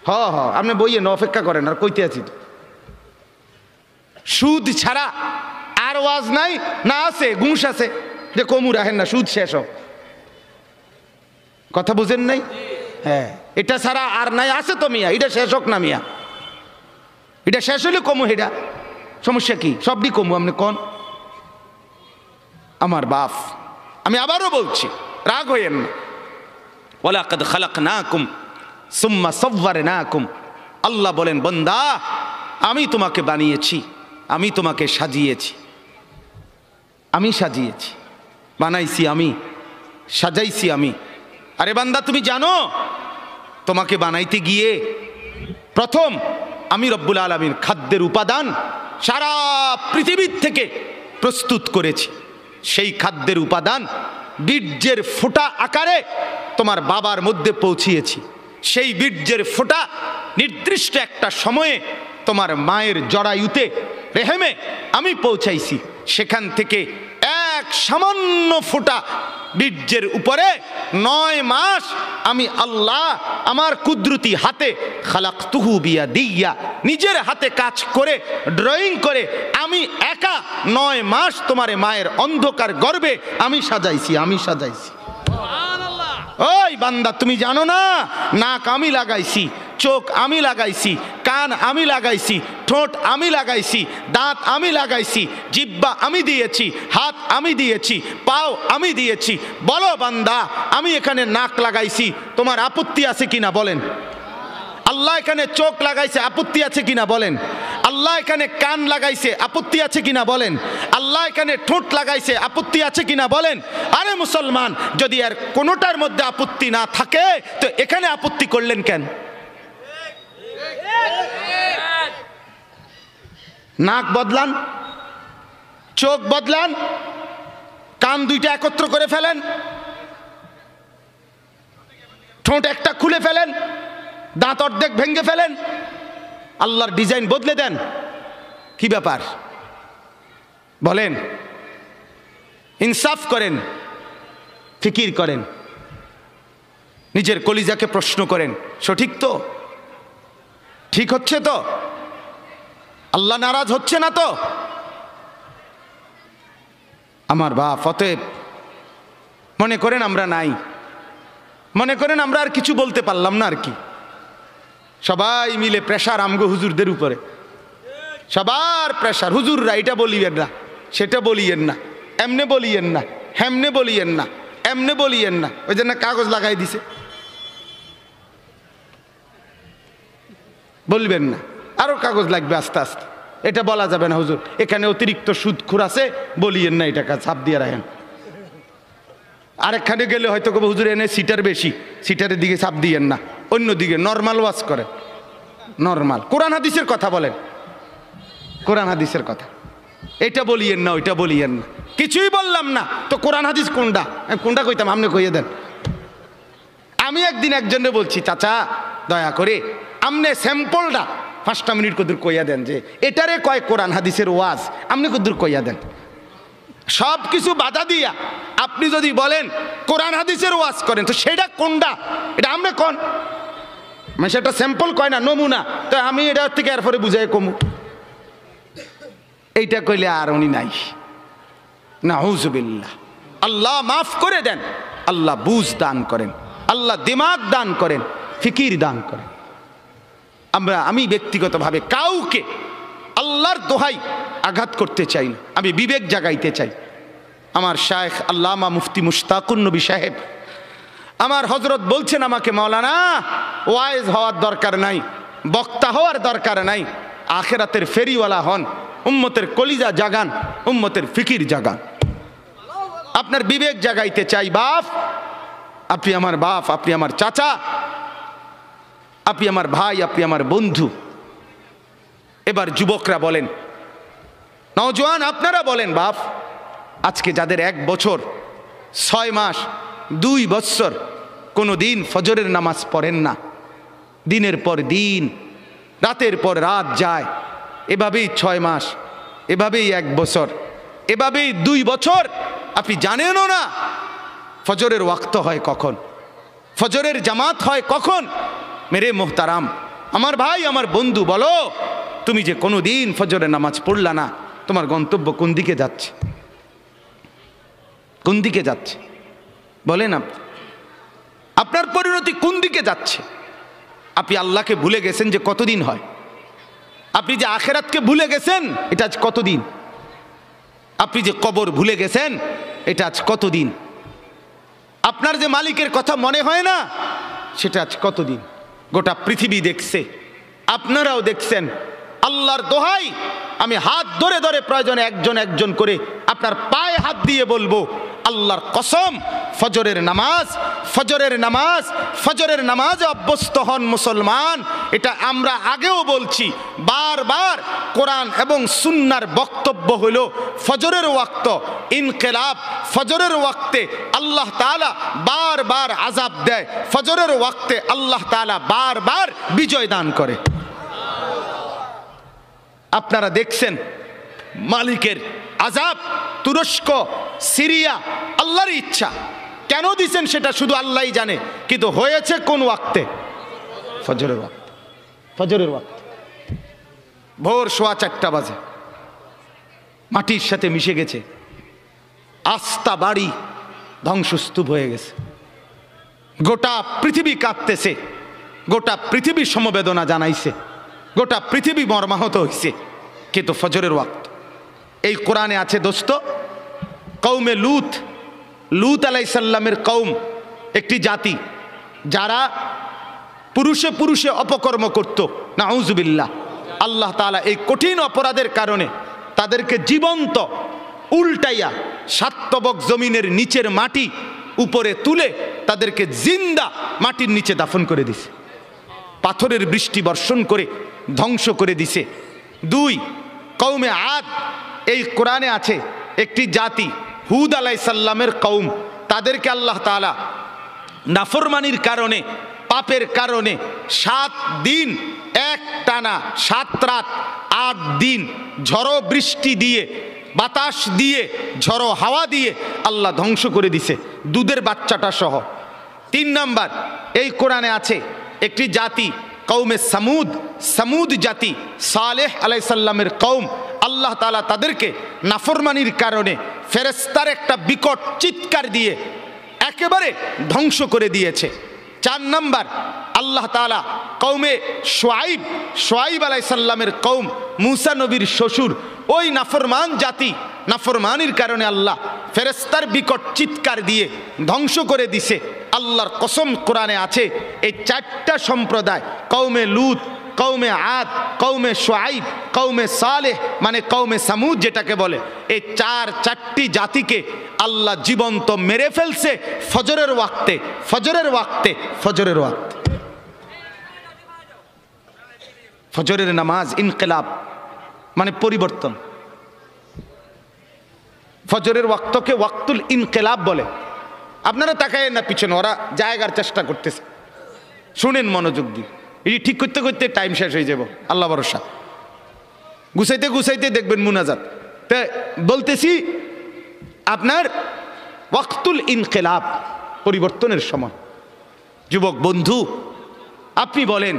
হ আপনি বইয়েন, অপেক্ষা করেন, আর কইতে আছি তো। সুদ ছাড়া আর ওয়াজ নাই? না আছে, ঘুষ আছে, যে কমু রাখেন না, সুদ শেষ হোক। কথা বুঝেন নাই? হ্যাঁ, এটা ছাড়া আর নাই, আছে তো মিয়া, এটা শেষ হোক না মিয়া, এটা শেষ হলে কমু, এটা সমস্যা কি? সবই কমু, আপনি কোন? আমার বাপ, আমি আবারও বলছি, রাগ হইয়েন না। ওয়ালাকাদ খালাকনাকুম সুম্মা সাওয়ারনাকুম। আল্লাহ বলেন, বান্দা আমি তোমাকে বানিয়েছি, আমি তোমাকে সাজিয়েছি, আমি সাজিয়েছি, বানাইছি আমি, সাজাইছি আমি। আরে বান্দা তুমি জানো, তোমাকে বানাইতে গিয়ে প্রথম আমি রব্বুল আলামিন খাদ্যের উপাদান সারা পৃথিবীর থেকে প্রস্তুত করেছি। সেই খাদ্যের উপাদান বীর্যের ফোঁটা আকারে তোমার বাবার মধ্যে পৌঁছিয়েছি। সেই বীর্যের ফোঁটা নির্দিষ্ট একটা সময়ে তোমার মায়ের জরায়ুতে, রেহেমে আমি পৌঁছাইছি। সেখান থেকে এক সামান্য ফোঁটা বীর্যের উপরে 9 মাস আমি আল্লাহ আমার কুদরতি হাতে, খালাকতুহু বিয়াদিয়া, নিজের হাতে কাজ করে, ড্রয়িং করে আমি একা 9 মাস তোমার মায়ের অন্ধকার গর্ভে আমি সাজাইছি। ওই বান্দা তুমি জানো না, নাক আমি লাগাইছি, চোখ আমি লাগাইছি, কান আমি লাগাইছি, ঠোঁট আমি লাগাইছি, দাঁত আমি লাগাইছি, জিহ্বা আমি দিয়েছি, হাত আমি দিয়েছি, পাও আমি দিয়েছি। বলো বান্দা, আমি এখানে নাক লাগাইছি, তোমার আপত্তি আছে কিনা বলেন? আল্লাহ এখানে চোখ লাগাইছে, আপত্তি আছে কিনা বলেন? আল্লাহ এখানে কান লাগাইছে, আপত্তি আছে কিনা বলেন? আল্লাহ এখানে ঠোঁট লাগাইছে, আপত্তি আছে কিনা বলেন? আরে মুসলমান, যদি আর কোনোটার মধ্যে আপত্তি না থাকে তো এখানে আপত্তি করলেন কেন? নাক বদলান, চোখ বদলান, কান দুইটা একত্র করে ফেলেন, ঠোঁট একটা খুলে ফেলেন, দাঁত অর্ধেক ভেঙে ফেলেন, আল্লাহর ডিজাইন বদলে দেন। কি ব্যাপার বলেন? ইনসাফ করেন, ফিকির করেন। নিজের কলিজাকে প্রশ্ন করেন, সঠিক তো? ঠিক হচ্ছে তো? আল্লাহ নারাজ হচ্ছে না তো? আমার বাপ, অতএব মনে করেন আমরা নাই, মনে করেন আমরা আর কিছু বলতে পারলাম না আর কি। সবাই মিলে প্রেশার আমগো হুজুরদের উপরে, সবার প্রেশার। হুজুররা এটা বলিয়েন না, সেটা বলিয়েন না, এমনে বলিয়েন না, হেমনে বলিয়েন না, এমনে বলিয়েন না। ওই জন্য কাগজ লাগাই দিছে, বলবেন না, আরো কাগজ লাগবে আস্তে আস্তে। এটা বলা যাবে না হুজুর, এখানে অতিরিক্ত সুদখোর আছে, বলিয়েন না, এটা ছাপ দিয়ে রাখেন। আরেকখানে গেলে হয়তো কবে হুজুর এনে সিটার বেশি, সিটারের দিকে ছাপ দিয়েন না, অন্যদিকে নর্মাল ওয়াজ করেন। নর্মাল কোরআন হাদিসের কথা বলেন, কোরআন হাদিসের কথা। এটা বলিয়েন না, ওইটা বলিয়েন না। কিছুই বললাম না তো কোরআন হাদিস কোনটা? কোনটা কইতাম, আপনি কইয়ে দেন। আমি একদিন একজনে বলছি, চাচা দয়া করে আমনে স্যাম্পলটা 5টা মিনিট কদূর কইয়া দেন, যে এটারে কয় কোরআন হাদিসের ওয়াজ, আপনি কদূর কইয়া দেন। সব কিছু বাধা দিয়া আপনি যদি বলেন কোরআন হাদিসের ওয়াজ করেন, তো সেটা কোনটা? এটা আপনি কোন মানে সেটা স্যাম্পল কয় না, নমুনা। তো আমি এটা থেকে এরপরে বুঝাই কমু, এইটা কইলে আর উনি নাই। নাউযুবিল্লাহ। আল্লাহ মাফ করে দেন, আল্লাহ বুঝ দান করেন, আল্লাহ দিমাগ দান করেন, ফিকির দান করেন। আমি ব্যক্তিগতভাবে কাউকে আল্লাহর দোহাই আঘাত করতে চাই না, আমি বিবেক জাগাইতে চাই। আমার শায়েখ আল্লামা মুফতি মুশতাকুন নবী সাহেব, আমার হজরত বলছেন আমাকে, মাওলানা ওয়াইজ হওয়ার দরকার নাই, বক্তা হওয়ার দরকার নাই, আখেরাতের ফেরিওয়ালা হন, উম্মতের কলিজা জাগান, উম্মতের ফিকির জাগান। আপনার বিবেক জাগাইতে চাই। বাপ, আপনি আমার বাপ, আপনি আমার চাচা, আপনি আমার ভাই, আপনি আমার বন্ধু। এবার যুবকরা বলেন, নওজোয়ান আপনারা বলেন, বাপ আজকে যাদের 1 বছর 6 মাস 2 বছর কোনো দিন ফজরের নামাজ পড়েন না, দিনের পর দিন রাতের পর রাত যায়, এভাবেই 6 মাস, এভাবেই 1 বছর, এভাবেই 2 বছর, আপনি জানেনও না ফজরের ওয়াক্ত হয় কখন, ফজরের জামাত হয় কখন। মেরে মোহতারাম, আমার ভাই, আমার বন্ধু, বলো তুমি যে কোনো দিন ফজরের নামাজ পড়লা না, তোমার গন্তব্য কোন দিকে যাচ্ছে? কোন দিকে যাচ্ছে বলেন? আপনার পরিণতি কোন দিকে যাচ্ছে? আপনি আল্লাহকে ভুলে গেছেন যে কতদিন হয়, আপনি যে আখেরাতকে ভুলে গেছেন এটা আজ কতদিন, আপনি যে কবর ভুলে গেছেন এটা আজ কতদিন, আপনার যে মালিকের কথা মনে হয় না সেটা আজ কতদিন। গোটা পৃথিবী দেখছে, আপনারাও দেখছেন। আল্লাহর দোহাই, আমি হাত ধরে ধরে প্রয়োজনে একজন একজন করে আপনার পায়ে হাত দিয়ে বলবো, আল্লাহর কসম, ফজরের নামাজ, ফজরের নামাজ, ফজরের নামাজে অভ্যস্ত হন মুসলমান। এটা আমরা আগেও বলছি বারবার। কোরআন এবং সুন্নাহর বক্তব্য হলো ফজরের ওয়াক্ত ইনকিলাব, ফজরের ওয়াক্তে আল্লাহ তাআলা বারবার আযাব দেয়, ফজরের ওয়াক্তে আল্লাহ তাআলা বারবার বিজয় দান করে। আপনারা দেখছেন মালিকের আযাব, তুরস্ক, সিরিয়া, আল্লাহর ইচ্ছা। কেন দিছেন সেটা শুধু আল্লাহই জানে, কিন্তু হয়েছে কোন ওয়াক্তে? ফজরের ওয়াক্তে। ফজরের ওয়াক্তে ভোর 4:15 বাজে, মাটির সাথে মিশে গেছে, আস্থা বাড়ি ধ্বংসস্তূপ হয়ে গেছে, গোটা পৃথিবী কাঁপতেছে, গোটা পৃথিবী সমবেদনা জানাইছে, গোটা পৃথিবী মর্মাহত হয়েছে, কিন্তু ফজরের ওয়াক্ত। এই কোরআনে আছে দোস্ত, কওমে লূত, লূত আলাইহিস সালামের কওম একটি জাতি যারা পুরুষে পুরুষে অপকর্ম করত, নাউযুবিল্লাহ। আল্লাহ তাআলা এই কঠিন অপরাধের কারণে তাদেরকে জীবন্ত উল্টাইয়া 7 তবক জমিনের নিচের মাটি উপরে তুলে তাদেরকে জিন্দা মাটির নিচে দাফন করে দিছে, পাথরের বৃষ্টি বর্ষণ করে ধ্বংস করে দিছে। 2, কওমে আদ, এই কোরআনে আছে একটি জাতি, হুদ আলাইহিস সালামের কওম, তাদেরকে আল্লাহ তাআলা নাফরমানির কারণে, পাপের কারণে 7 দিন এক টানা 7 রাত 8 দিন ঝড়ো বৃষ্টি দিয়ে, বাতাস দিয়ে, ঝড়ো হাওয়া দিয়ে আল্লাহ ধ্বংস করে দিছে, দুধের বাচ্চাটা সহ। 3 নাম্বার, এই কোরআনে আছে একটি জাতি কওমে সামুদ, সামুদ জাতি, সালেহ আলাইহিস সালামের কওম, আল্লাহ তাআলা তাদেরকে নাফরমানির কারণে ফেরেশতার একটা বিকট চিৎকার দিয়ে একেবারে ধ্বংস করে দিয়েছে। 4 নাম্বার, আল্লাহ তাআলা কওমে শুআইব আলাইহিস সালামের কওম, মূসা নবীর শ্বশুর, ওই নাফরমান জাতি, নাফরমানির কারণে আল্লাহ ফেরেশতার বিকট চিৎকার দিয়ে ধ্বংস করে দিছে। আল্লাহর কসম, কোরআনে আছে এই 4টা সম্প্রদায়, কওমে লূত, কওমে আদ, কওমে শুআইব, কওমে সালেহ মানে কওমে সামুদ যেটাকে বলে, এই 4টি জাতিকে আল্লাহ জীবন্ত মেরে ফেলছে ফজরের ওয়াক্তে, ফজরের ওয়াক্তে, ফজরের ওয়াক্তে। ফজরের নামাজ ইনকিলাব মানে পরিবর্তন। ফজরের ওয়াক্তকে ওয়াক্তুল ইনকিলাব বলে। আপনারা তাকায়েন না পিছনে, ওরা জায়গার চেষ্টা করতেছে, শুনেন মনোযোগ দিয়ে। এটি ঠিক করতে করতে টাইম শেষ হয়ে যাব, আল্লাহ ভরসা। গুছাইতে গুছাইতে দেখবেন মুনাজাত। তা বলতেছি আপনার ওয়াক্তুল ইনকিলাব, পরিবর্তনের সময়। যুবক বন্ধু, আপনি বলেন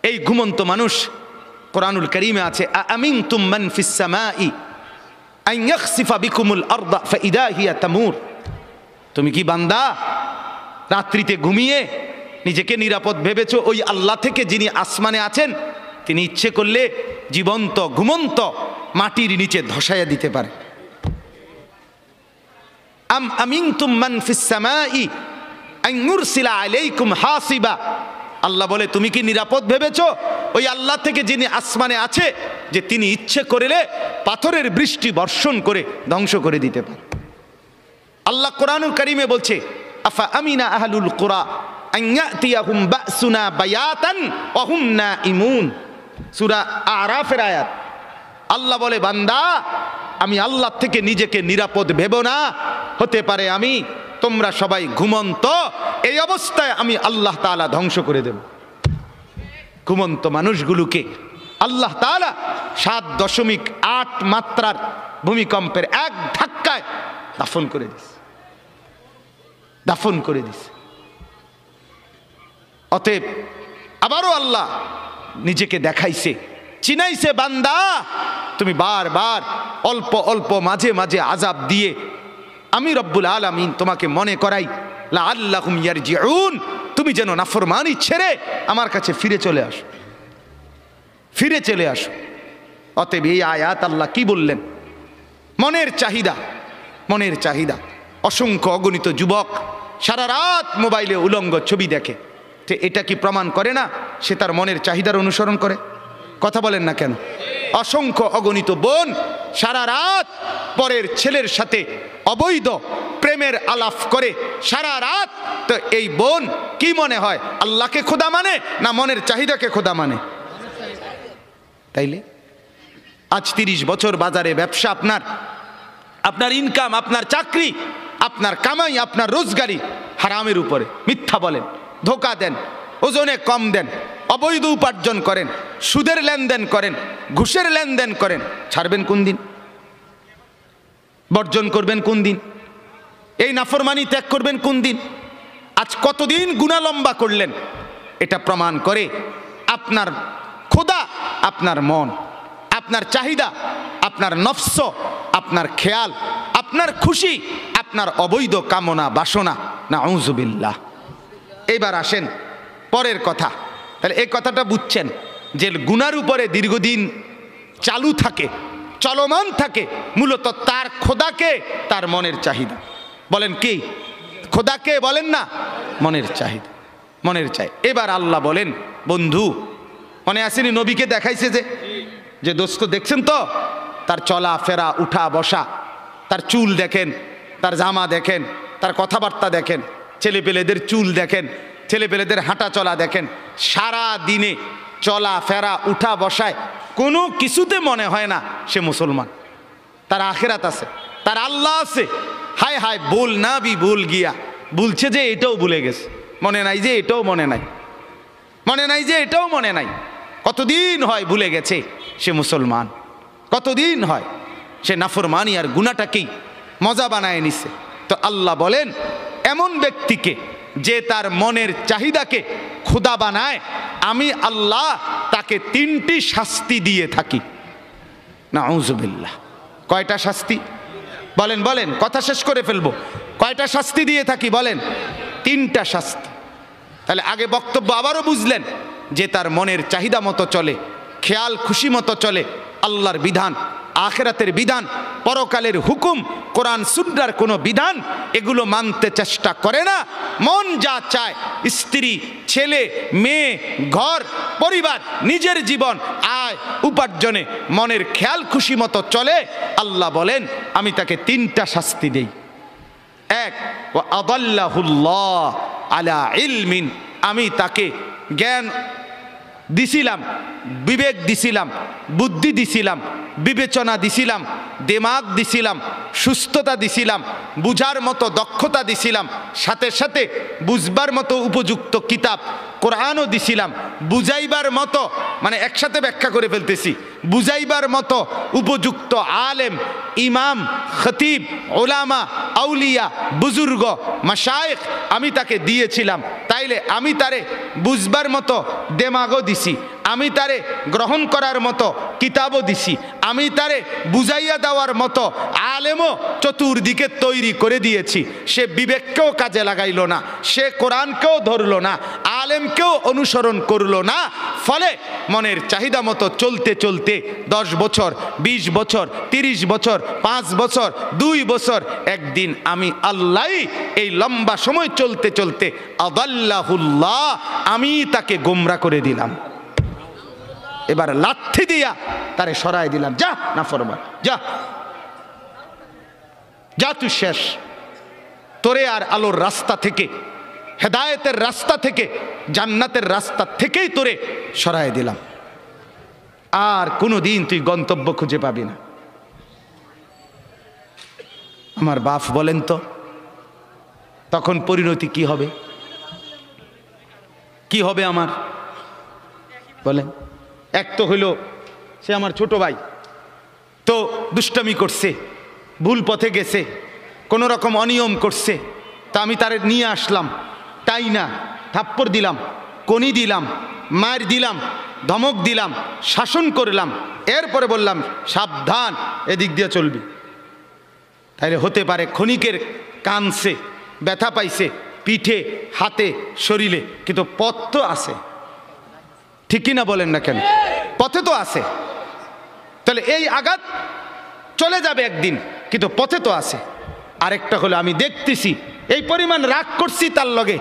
এই ঘুমন্ত মানুষ, কোরআনুল কারীমে আছে আমিনতুম মান ফিস সামাই আন ইয়াখসিফা বিকুমুল আরদা ফাইদা হিয়া তামুর। তুমি কি বান্দা রাত্রিতে ঘুমিয়ে নিজেকে নিরাপদ ভেবেছো ওই আল্লাহ থেকে যিনি আসমানে আছেন, তিনি ইচ্ছে করলে জীবন্ত ঘুমন্ত মাটির নিচে ধসাইয়া দিতে পারে। আম আমিনতুম মান ফিস সামাই আন ইউরসিলা আলাইকুম হাসিবা। আল্লাহ বলে তুমি কি নিরাপদ ভেবেছো ওই আল্লাহ থেকে যিনি আসমানে আছে, যে তিনি ইচ্ছে করলে পাথরের বৃষ্টি বর্ষণ করে ধ্বংস করে দিতে পারে। আল্লাহ কোরআনুল কারীমে বলছে আফা আমিনা আহলুল কুরা আন ইয়াতিয়াহুম বাসুনা বায়াতান ওয়া হুম নাইমুন, সূরা আরাফের আয়াত। আল্লাহ বলে বান্দা আমি আল্লাহ থেকে নিজেকে নিরাপদ ভেবো না, হতে পারে আমি তোমরা সবাই ঘুমন্ত, এই অবস্থায় আমি আল্লাহ তাআলা ধ্বংস করে দেব। ঘুমন্ত মানুষগুলোকে আল্লাহ তাআলা 7.8 মাত্রার ভূমিকম্পের এক ধাক্কায় দাফন করে দিস, দাফন করে দিস। অতএব আবারও আল্লাহ নিজেকে দেখাইছে, চিনাইছে বান্দা তুমি বারবার অল্প অল্প মাঝে মাঝে আযাব দিয়ে আমি রব্বুল আলামিন তোমাকে মনে করাই লাআল্লাহুম ইয়ারজিউন, তুমি যেন নাফরমানি ছেড়ে আমার কাছে ফিরে চলে আসো, ফিরে চলে আসো। অতএব এই আয়াত আল্লাহ কি বললেন? মনের চাহিদা, মনের চাহিদা। অসংখ্য অগণিত যুবক সারা রাত মোবাইলে উলঙ্গ ছবি দেখে, তো এটা কি প্রমাণ করে না সে তার মনের চাহিদার অনুসরণ করে? কথা বলেন না কেন? অসংখ্য অগণিত বোন সারা রাত পরের ছেলের সাথে অবৈধ প্রেমের আলাপ করে সারা রাত, তো এই বোন কি মনে হয় আল্লাহকে খোদা মানে না মনের চাহিদাকে খোদা মানে? তাইলে আজ 30 বছর বাজারে ব্যবসা, আপনার আপনার ইনকাম, আপনার চাকরি, আপনার কামাই, আপনার রোজগারি হারামের উপরে। মিথ্যা বলেন, ধোকা দেন, ওজনে কম দেন, অবৈধ উপার্জন করেন, সুদের লেনদেন করেন, ঘুষের লেনদেন করেন, ছাড়বেন কোন দিন? বর্জন করবেন কোন দিন? এই নাফরমানি ত্যাগ করবেন কোন দিন? আজ কতদিন গুনাহ লম্বা করলেন? এটা প্রমাণ করে আপনার খোদা আপনার মন, আপনার চাহিদা, আপনার নফস, আপনার খেয়াল, আপনার খুশি, আপনার অবৈধ কামনা বাসনা। নাউযুবিল্লাহ। এবার আসেন পরের কথা। তাহলে এই কথাটা বুঝছেন যে গুনার উপরে দীর্ঘদিন চালু থাকে, চলমান থাকে, মূলত তার খোদাকে, তার মনের চাহিদা। বলেন কি? খোদাকে বলেন না, মনের চাহিদা, মনের চাই। এবার আল্লাহ বলেন বন্ধু, মনে আসেনি নবীকে দেখাইছে যে দোস্ত দেখছেন তো তার চলা ফেরা, উঠা বসা, তার চুল দেখেন, তার জামা দেখেন, তার কথাবার্তা দেখেন, ছেলেপেলেদের চুল দেখেন, ছেলেপেলেদের হাঁটা চলা দেখেন, সারা দিনে চলা ফেরা উঠা বসায় কোনো কিছুতে মনে হয় না সে মুসলমান। তার আখিরাত আছে, তার আল্লাহ আছে। হায় হায় বল না বি ভুল গিয়া, বলছে যে এটাও ভুলে গেছে, মনে নাই যে এটাও মনে নাই, মনে নাই যে এটাও মনে নাই। কতদিন হয় ভুলে গেছে সে মুসলমান, কতদিন হয় সে নাফরমানি আর গুনাহটাকেই মজা বানায় নিছে। তো আল্লাহ বলেন এমন ব্যক্তিকে যে তার মনের চাহিদাকে খোদা বানায়, আমি আল্লাহ তাকে 3টি শাস্তি দিয়ে থাকি। নাউজুবিল্লাহ। কয়টা শাস্তি? বলেন বলেন, কথা শেষ করে ফেলবো। কয়টা শাস্তি দিয়ে থাকি বলেন? 3টা শাস্তি। তাহলে আগে বক্তব্য আবারও বুঝলেন যে তার মনের চাহিদা মতো চলে, খেয়াল খুশি মতো চলে, আল্লাহর বিধান, আখিরাতের বিধান, পরকালের হুকুম, কোরআন সুন্নাহর কোনো বিধান এগুলো মানতে চেষ্টা করে না। মন যা চায়, স্ত্রী, ছেলে, মেয়ে, ঘর, পরিবার, নিজের জীবন, আয় উপার্জনে মনের খেয়াল খুশি মতো চলে, আল্লাহ বলেন আমি তাকে 3টা শাস্তি দেই। 1, ওয়া আদাল্লাহুল্লাহ আলা ইলমিন, আমি তাকে জ্ঞান দিছিলাম, বিবেক দিছিলাম, বুদ্ধি দিছিলাম, বিবেচনা দিছিলাম, দিমাগ দিছিলাম, সুস্থতা দিছিলাম, বুঝার মতো দক্ষতা দিছিলাম, সাথে সাথে বুঝবার মতো উপযুক্ত কিতাব কোরআনও দিছিলাম, বুঝাইবার মতো, মানে একসাথে ব্যাখ্যা করে ফেলতেছি, বুঝাইবার মতো উপযুক্ত আলেম, ইমাম, খতিব, ওলামা, আউলিয়া, বুজুর্গ, মাশায়েখ আমি তাকে দিয়েছিলাম। তাইলে আমি তারে বুঝবার মতো দেমাগও দিছি, আমি তারে গ্রহণ করার মতো কিতাবও দিছি, আমি তারে বুঝাইয়া দেওয়ার মতো আলেমও চতুর্দিকে তৈরি করে দিয়েছি। সে বিবেককেও কাজে লাগাইল না, সে কোরআনকেও ধরল না, আলেমকেও অনুসরণ করল না। ফলে মনের চাহিদা মতো চলতে চলতে 10 বছর, 20 বছর, 30 বছর, 5 বছর, 2 বছর, একদিন আমি আল্লাহ এই লম্বা সময় চলতে চলতে আদাল্লাহুল্লাহ, আমি তাকে গোমরা করে দিলাম। এবার লাঠি দিয়া তারে সরাই দিলাম, যা নাফরমান, যা যা, তুই শেষ। তোরে আর আলোর রাস্তা থেকে, হেদায়েতের রাস্তা থেকে, জান্নাতের রাস্তা থেকেই তোরে সরাই দিলাম, আর কোনোদিন তুই গন্তব্য খুঁজে পাবি না। আমার বাপ বলেন তো তখন পরিণতি কি হবে? কি হবে আমার বলেন? এক তো হইল সে আমার ছোট ভাই, তো দুষ্টামি করছে, ভুল পথে গেছে, কোনো রকম অনিয়ম করছে, তা আমি তারে নিয়ে আসলাম, তাই না থাপ্পড় দিলাম, কনি দিলাম, মার দিলাম, ধমক দিলাম, শাসন করলাম, এরপরে বললাম সাবধান এদিক দিয়ে চলবি। তাইলে হতে পারে ক্ষণিকের কানছে, ব্যথা পাইছে পিঠে, হাতে, শরীরে, কিন্তু পথ তো আছে, ঠিকই না বলেন না কেন? পথে তো আছে। তাহলে এই আঘাত চলে যাবে একদিন, কিন্তু পথে তো আছে। আরেকটা হলো আমি দেখতেছি এই পরিমাণ রাগ করছি তার লগে,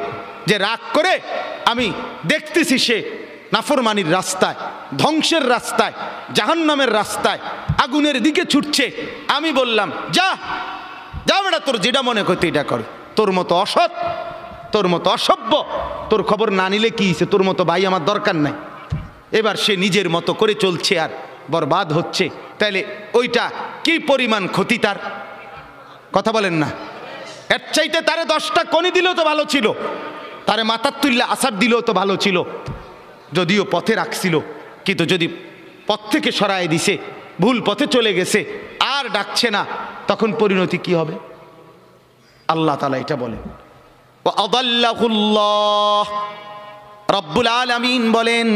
যে রাগ করে আমি দেখতেছি সে নাফরমানির রাস্তায়, ধ্বংসের রাস্তায়, জাহান্নামের রাস্তায়, আগুনের দিকে ছুটছে। আমি বললাম যা যা বেটা, তোর যেটা মনে করতে এটা কর, তোর মতো অসৎ, তোর মতো অসভ্য, তোর খবর না নিলে কি হয়েছে, তোর মতো ভাই আমার দরকার নাই। এবার সে নিজের মতো করে চলছে আর বরবাদ হচ্ছে। তাইলে ওইটা কি পরিমাণ ক্ষতি তার, কথা বলেন না? এর চাইতে তারে 10টা কনি দিলেও তো ভালো ছিল, তারে মাথার তুল্লা আসার দিলেও তো ভালো ছিল, যদিও পথে রাখছিল। কিন্তু যদি পথ থেকে সরায় দিছে, ভুল পথে চলে গেছে, আর ডাকছে না, তখন পরিণতি কি হবে? আল্লাহ তাআলা এটা বলেন, ওয়া আদাল্লাহুল্লাহ, রব্বুল আলামিন বলেন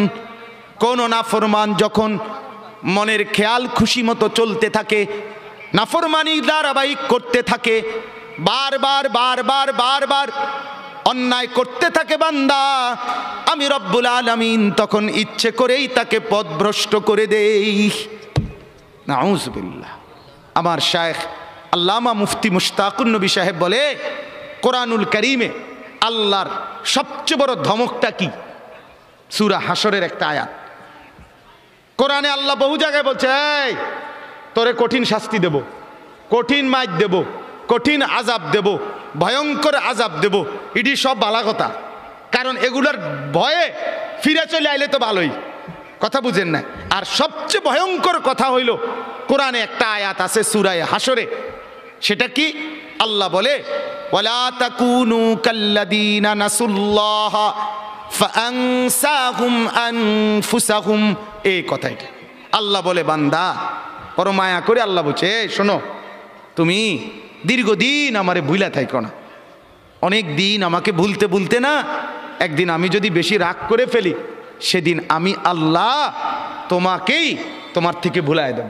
কোন নাফরমান যখন মনের খেয়াল খুশি মতো চলতে থাকে, নাফরমানি ধারাবাহিক করতে থাকে, বারবার বারবার বারবার অন্যায় করতে থাকে বান্দা, আমি রব্বুল আলামিন তখন ইচ্ছে করেই তাকে পথভ্রষ্ট করে দেই। নাউজুবিল্লাহ। আমার শায়েখ আল্লামা মুফতি মুশতাকুন নবী সাহেব বলে, কোরআনুল কারীমে আল্লাহর সবচেয়ে বড় ধমকটা কি? সূরা হাশরের একটা আয়াত। কোরআনে আল্লাহ বহু জায়গায় বলছে, এই তোরে কঠিন শাস্তি দেব, কঠিন মাইর দেব, কঠিন আযাব দেব, ভয়ঙ্কর আযাব দেব। এটি সব বালা কথা, কারণ এগুলোর ভয়ে ফিরে চলে আইলে তো ভালোই, কথা বুঝেন না? আর সবচেয়ে ভয়ঙ্কর কথা হইল কোরআনে একটা আয়াত আছে সূরা হাশরে, সেটা কি? আল্লাহ বলে, ওয়ালা তাকুনু কাল্লাযীনা নাসুল্লাহ ফাআনসাহুম আনফুসাহুম। এই কথাটা আল্লাহ বলে, বান্দা বড় মায়া করে আল্লাহ বলছে, এই শোনো, তুমি দীর্ঘদিন আমারে ভুলা থাইকো না, অনেক দিন আমাকে ভুলতে ভুলতে না, একদিন আমি যদি বেশি রাগ করে ফেলি, সেদিন আমি আল্লাহ তোমাকেই তোমার থেকে ভুলায় দেব।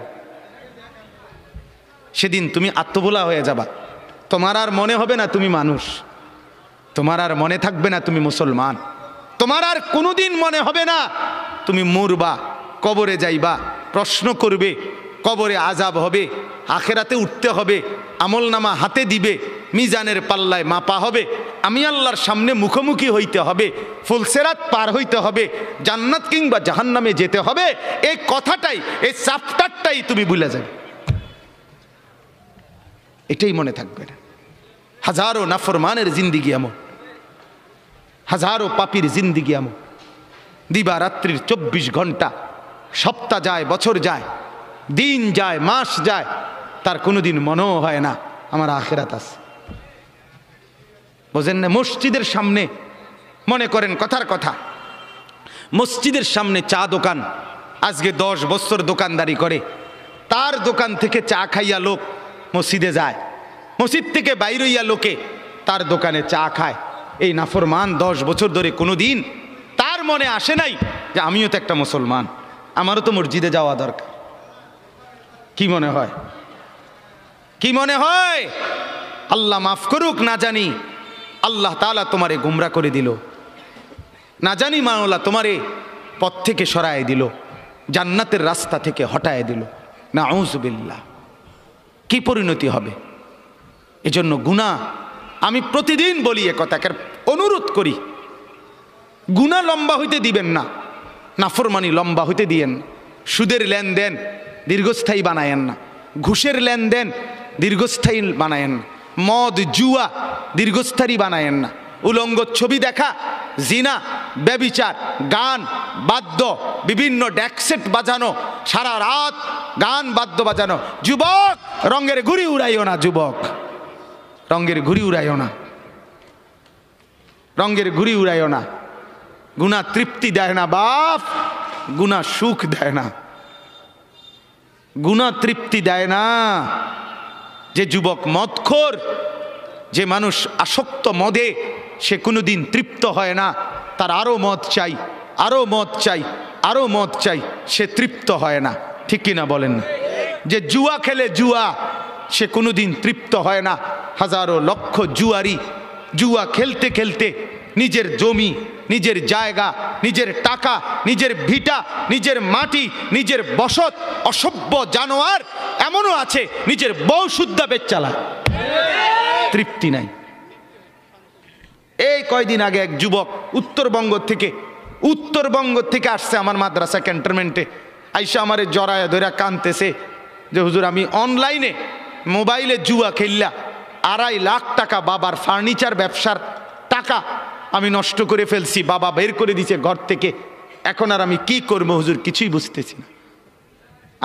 সেদিন তুমি আত্মভোলা হয়ে যাবা। তোমার আর মনে হবে না তুমি মানুষ, তোমার আর মনে থাকবে না তুমি মুসলমান, তোমার আর কোনোদিন মনে হবে না তুমি মরবা, কবরে যাইবা, প্রশ্ন করবে, কবরে আযাব হবে, আখেরাতে উঠতে হবে, আমলনামা হাতে দিবে, মিজানের পাল্লায় মাপা হবে, আমি আল্লাহর সামনে মুখোমুখি হইতে হবে, ফুলসেরাত পার হইতে হবে, জান্নাত কিংবা জাহান্নামে যেতে হবে। এই কথাটাই, এই চ্যাপ্টারটাই তুমি ভুলে যাবে, এটাই মনে থাকবে না। হাজারো নাফরমানের জিন্দিগি এমন, হাজারো পাপীর জিন্দিগি এমন। দিবা রাত্রির 24 ঘন্টা, সপ্তাহ যায়, বছর যায়, দিন যায়, মাস যায়, তার কোনোদিন মনেও হয় না আমার আখিরাত আছে। বোঝেন না? মসজিদের সামনে, মনে করেন কথার কথা, মসজিদের সামনে চা দোকান, আজকে 10 বছর দোকানদারি করে, তার দোকান থেকে চা খাইয়া লোক মসজিদে যায়, মসজিদ থেকে বাইর হইয়া লোকে তার দোকানে চা খায়। এই নাফরমান 10 বছর ধরে কোনো দিন তার মনে আসে নাই যে আমিও তো একটা মুসলমান, আমারও তো মসজিদে যাওয়া দরকার। কি মনে হয়? কি মনে হয়? আল্লাহ মাফ করুক, না জানি আল্লাহ তাআলা তোমারে গুমরা করে দিল, না জানি মাওলা তোমারে পথ থেকে সরায় দিল, জান্নাতের রাস্তা থেকে হটায় দিল, নাউযুবিল্লাহ। কি পরিণতি হবে? এজন্য গুনাহ, আমি প্রতিদিন বলি এ কথাকে, অনুরোধ করি, গুনাহ লম্বা হইতে দিবেন না, নাফরমানি লম্বা হইতে দিয়েন। সুদের লেনদেন দীর্ঘস্থায়ী বানায়েন না, ঘুষের লেনদেন দীর্ঘস্থায়ী বানায়েন না, মদ জুয়া দীর্ঘস্থায়ী বানায়েন না, উলঙ্গ ছবি দেখা, জিনা, ব্যভিচার, গান বাদ্য, বিভিন্ন ড্যাকসেট বাজানো, সারা রাত গান বাদ্য বাজানো। যুবক, রঙের ঘুড়ি উড়াইও না, যুবক, রঙের ঘুড়ি উড়াইও না, রঙের ঘুড়ি উড়াইও না। গুনাহ তৃপ্তি দেয় না বাপ, গুনাহ সুখ দেয় না, গুনাহ তৃপ্তি দেয় না। যে যুবক মদখোর, যে মানুষ আসক্ত মদে, সে কোনোদিন তৃপ্ত হয় না, তার আরো মদ চাই, আরো মদ চাই, আরো মদ চাই, সে তৃপ্ত হয় না। ঠিক কিনা বলেন না? যে জুয়া খেলে, জুয়া, সে কোনোদিন তৃপ্ত হয় না। হাজারো লক্ষ জুয়ারি জুয়া খেলতে খেলতে নিজের জমি, নিজের জায়গা, নিজের টাকা, নিজের ভিটা, নিজের মাটি, নিজের বসত, অসভ্য জানোয়ার এমনও আছে নিজের বউ শুদ্ধা বেচ চালায়, তৃপ্তি নাই। এই কয়দিন আগে এক যুবক উত্তরবঙ্গ থেকে আসছে আমার মাদ্রাসা ক্যান্টনমেন্টে, আইসা আমারে জড়ায় ধরে কানতেছে যে হুজুর, আমি অনলাইনে মোবাইলে জুয়া খেললা 2.5 লাখ টাকা বাবার ফার্নিচার ব্যবসার টাকা আমি নষ্ট করে ফেলছি, বাবা বের করে দিছে ঘর থেকে, এখন আর আমি কি করবো হুজুর, কিছুই বুঝতেছি না।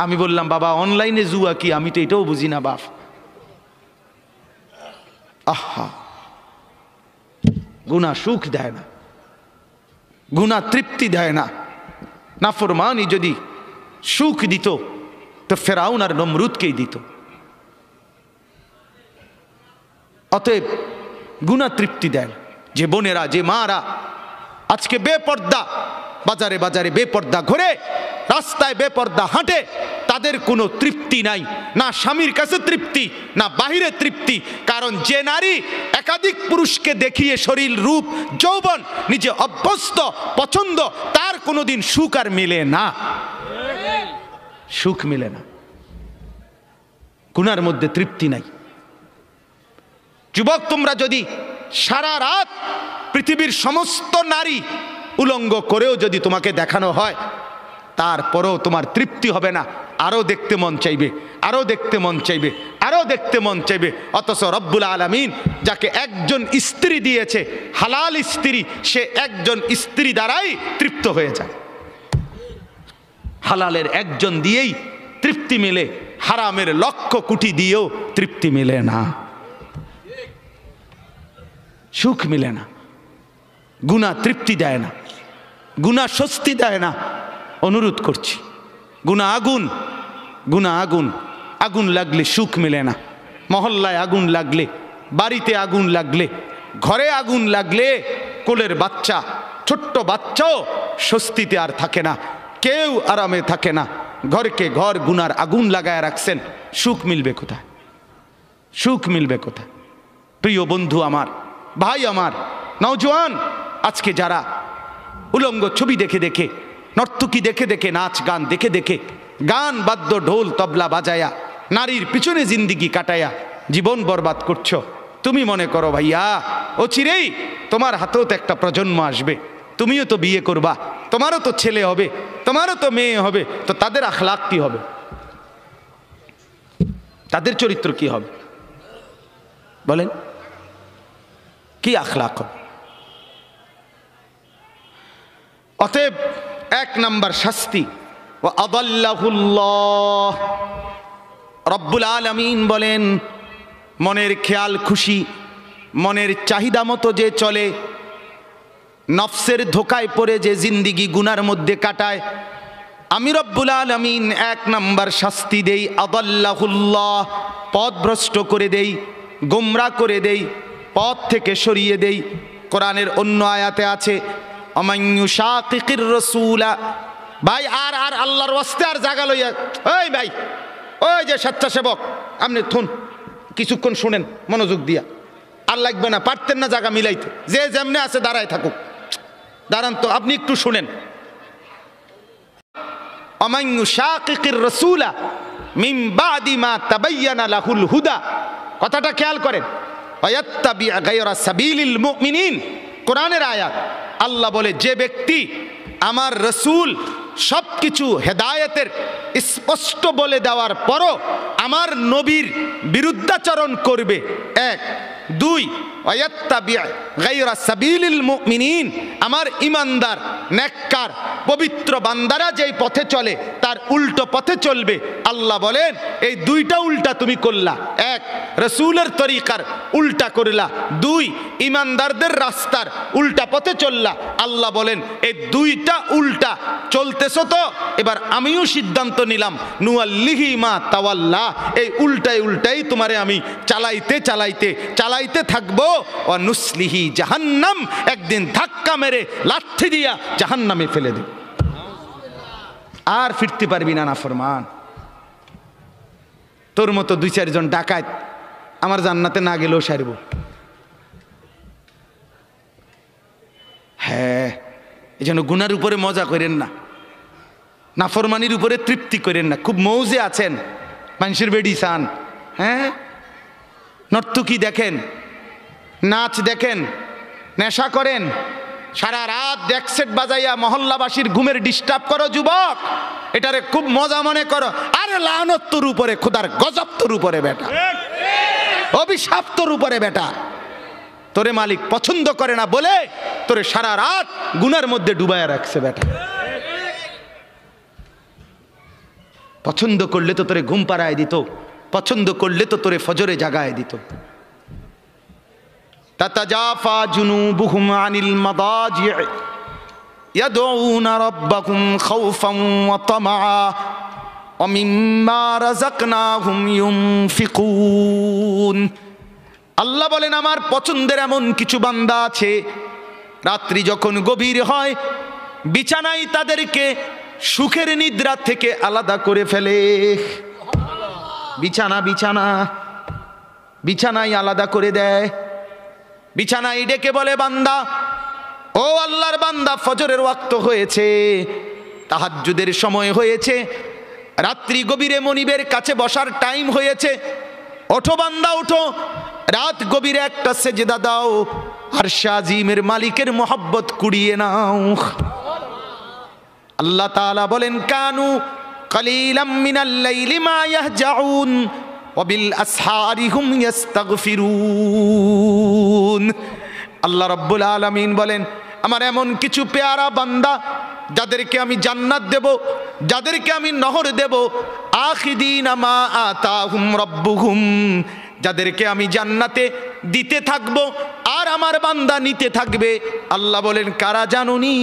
আমি বললাম, বাবা অনলাইনে জুয়া কি? আমি তো এটাও বুঝি না বাপ। আহা, গুনাহ সুখ দেয় না, গুনাহ তৃপ্তি দেয় না। নাফরমানি যদি সুখ দিত তো ফেরাউন আর নমরুদকেই দিত। অতএব গুনাহ তৃপ্তি দেয়। যে বোনেরা, যে মারা আজকে বেপর্দা, বাজারে বাজারে বেপর্দা ঘুরে, রাস্তায় বেপর্দা হাঁটে, তাদের কোনো তৃপ্তি নাই, না স্বামীর কাছে তৃপ্তি, না বাহিরে তৃপ্তি। কারণ যে নারী একাধিক পুরুষকে দেখিয়ে শরীর, রূপ, যৌবন নিজে অভ্যস্ত, পছন্দ, তার কোনোদিন সুখ আর মিলে না, সুখ মিলে না, গুনার মধ্যে তৃপ্তি নাই। যুবক, তোমরা যদি সারা রাত পৃথিবীর সমস্ত নারী উলঙ্গ করেও যদি তোমাকে দেখানো হয়, তারপরেও তোমার তৃপ্তি হবে না, আরো দেখতে মন চাইবে, আরো দেখতে মন চাইবে, আরো দেখতে মন চাইবে। অথচ রব্বুল আলামিন যাকে একজন স্ত্রী দিয়েছে, হালাল স্ত্রী, সে একজন স্ত্রী দ্বারাই তৃপ্ত হয়ে যায়। হালালের একজন দিয়েই তৃপ্তি মেলে, হারামের লক্ষ কোটি দিয়েও তৃপ্তি মেলে না, সুখ মিলে না। গুনাহ তৃপ্তি দেয় না, গুনাহ স্বস্তি দেয় না। অনুরোধ করছি, গুনাহ আগুন, গুনাহ আগুন, আগুন লাগলে সুখ মিলে না। মহল্লায় আগুন লাগলে, বাড়িতে আগুন লাগলে, ঘরে আগুন লাগলে কোলের বাচ্চা, ছোট্ট বাচ্চাও স্বস্তিতে আর থাকে না, কেউ আরামে থাকে না। ঘরকে ঘর গুনার আগুন লাগায় রাখছেন, সুখ মিলবে কোথায়? সুখ মিলবে কোথায়? প্রিয় বন্ধু আমার, ভাই আমার, নওজোয়ান, আজকে যারা উলঙ্গ ছবি দেখে দেখে, নর্তকী দেখে দেখে, নাচ গান দেখে দেখে, গান বাদ্য ঢোল তবলা বাজায়া নারীর পিছনে জিন্দিগি কাটায়া জীবন বরবাদ করছো, তুমি মনে করো ভাইয়া অচিরেই তোমার হাতেও তো একটা প্রজন্ম আসবে, তুমিও তো বিয়ে করবা, তোমারও তো ছেলে হবে, তোমারও তো মেয়ে হবে, তো তাদের আখলাক কি হবে? তাদের চরিত্র কি হবে? বলেন, কি আখলাক হবে? অতএব 1 নাম্বার শাস্তি, ওয়া আদাল্লাহুল্লাহ, রব্বুল আলামিন বলেন, মনের খেয়াল খুশি, মনের চাহিদা মতো যে চলে, নফসের ধোকায় পড়ে যে জিন্দিগি গুনার মধ্যে কাটায়, আমি রব্বুল আলামিন 1 নাম্বার শাস্তি দেই, আদাল্লাহুল্লাহ, পথভ্রষ্ট করে দেই, গোমরা করে দেই, পথ থেকে সরিয়ে দেই। কোরআনের অন্য আয়াতে আছে, আমাইয়ুশাকিকির রাসূলা, ভাই আর আল্লাহর ওয়াস্তে আর জায়গা লইয়া, ওই ভাই, ওই যে স্বেচ্ছাসেবক, আপনি থুন কিছুক্ষণ শুনেন মনোযোগ দিয়া, আর লাগবে না, পারতেন না জায়গা মিলাইতে, যে যেমনে আছে দাঁড়ায় থাকুক, দাঁড়ান তো, আপনি একটু শুনেন। আমাইয়ুশাকিকির রাসূলা মিন বাদি মা তাবায়্যানা লাহুল হুদা, কথাটা খেয়াল করেন, ওয়ায়াত্তাবি গায়রা সাবিলিল মুমিনিন, কোরআনের আয়াত। আল্লাহ বলে, যে ব্যক্তি আমার রাসূল সবকিছু হেদায়েতের স্পষ্ট বলে দেওয়ার পরও আমার নবীর বিরুদ্ধাচরণ করবে, 1, 2, ওয়ায়াত্তাবি গায়রা সাবিলিল মুমিনিন, আমার ইমানদার নেককার পবিত্র বান্দারা যেই পথে চলে তার উল্টো পথে চলবে। আল্লাহ বলেন, এই 2টা উল্টা তুমি করলা, 1 রাসূলের তরিকার উল্টা করলা, 2 ইমানদারদের রাস্তার উল্টা পথে চললা। আল্লাহ বলেন, এই 2টা উল্টা চলতেছো তো, এবার আমিও সিদ্ধান্ত নিলাম, নুয়াল্লিহি মা তাওয়াল্লা, এই উল্টাই তোমারে আমি চালাইতে চালাইতে চালাইতে থাকবো, ওয়া নুসলিহি জাহান্নাম, একদিন ধাক্কা মেরে লাথি দিয়া জাহান্নামে ফেলে দেব, আর ফিরতে পারবি না নাফরমান। তোর মতো 2-4 জন ডাকাত আমার জান্নাতে না গেলেও সারব। হ্যাঁ, এই জন্য গুনার উপরে মজা করেন না, নাফরমানির উপরে তৃপ্তি করেন না। খুব মৌজে আছেন, মানুষের বেডি চান, হ্যাঁ, নর্তকী দেখেন, নাচ দেখেন, নেশা করেন, সারা রাত ডেকসেট বাজাইয়া মহল্লাবাসীর ঘুমের ডিস্টার্ব করো যুবক, এটারে খুব মজা মনে করো। আরে লানত তোর উপরে, খোদার গজব তোর উপরে বেটা, অভিশাপ তোর উপরে বেটা। তোরে মালিক পছন্দ করে না বলে তোরে সারা রাত গুনার মধ্যে ডুবাইয়া রাখছে বেটা। পছন্দ করলে তো তোরে ঘুম পাড়ায় দিত, পছন্দ করলে তো তোরে ফজরে জাগায় দিত। তাতাজাফা জুনুবুহুম আনিল মাদাজি' ইয়াদউনা রাব্বাহুম খাউফান ওয়া তামআ ওয়া মিম্মা রাযাকনাহুম ইউনফিকুন। আল্লাহ বলেন, আমার পছন্দের এমন কিছু বান্দা আছে, রাত্রি যখন গভীর হয় বিছানায় তাদেরকে সুখের নিদ্রা থেকে আলাদা করে ফেলে। বিছানায় আলাদা করে দেয়, বিছানায় ডেকে বলে, বান্দা, ও আল্লাহর বান্দা, ফজরের ওয়াক্ত হয়েছে, তাহাজ্জুদের সময় হয়েছে, রাত্রি গভীরে মনিবের কাছে বসার টাইম হয়েছে, ওঠো বান্দা ওঠো, রাত গভীরে একটা সেজদা দাও, আরশে আজিমের মালিকের মোহাব্বত কুড়িয়ে নাও। আল্লাহ তাআলা বলেন, কানু কালিলাম মিনাল লাইলি মা ইয়াহজাউন ওয়া বিল আসহারি হুম ইস্তাগফিরুন। আল্লাহ রাব্বুল আলামিন বলেন, আমার এমন কিছু পেয়ারা বান্দা যাদেরকে আমি জান্নাত দেব, যাদেরকে আমি নহর দেব, আখিদিনা মা আতাহুম রাব্বুহুম, যাদেরকে আমি জান্নাতে দিতে থাকব আর আমার বান্দা নিতে থাকবে। আল্লাহ বলেন, কারা জানুনি?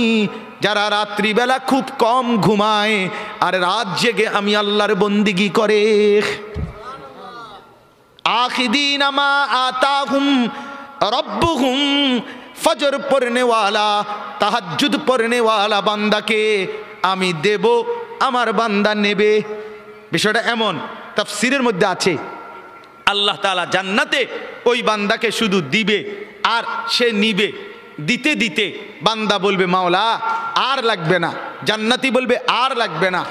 যারা রাত্রিবেলা খুব কম ঘুমায় আর রাত জেগে আমি আল্লাহর বন্দিগি করে। আখিদিনা মা আতাহুম রব্বুহুম, ফজর পড়নেওয়ালা, তাহাজ্জুদ পড়নেওয়ালা বান্দাকে আমি দেব, আমার বান্দা নেবে। বিষয়টা এমন, তাফসীরের মধ্যে আছে আল্লাহ তাআলা জান্নাতে ওই বান্দাকে শুধু দিবে আর সে নিবে। দিতে দিতে বান্দা বলবে মাওলা আর লাগবে না, জান্নাতি বলবে আর লাগবে না,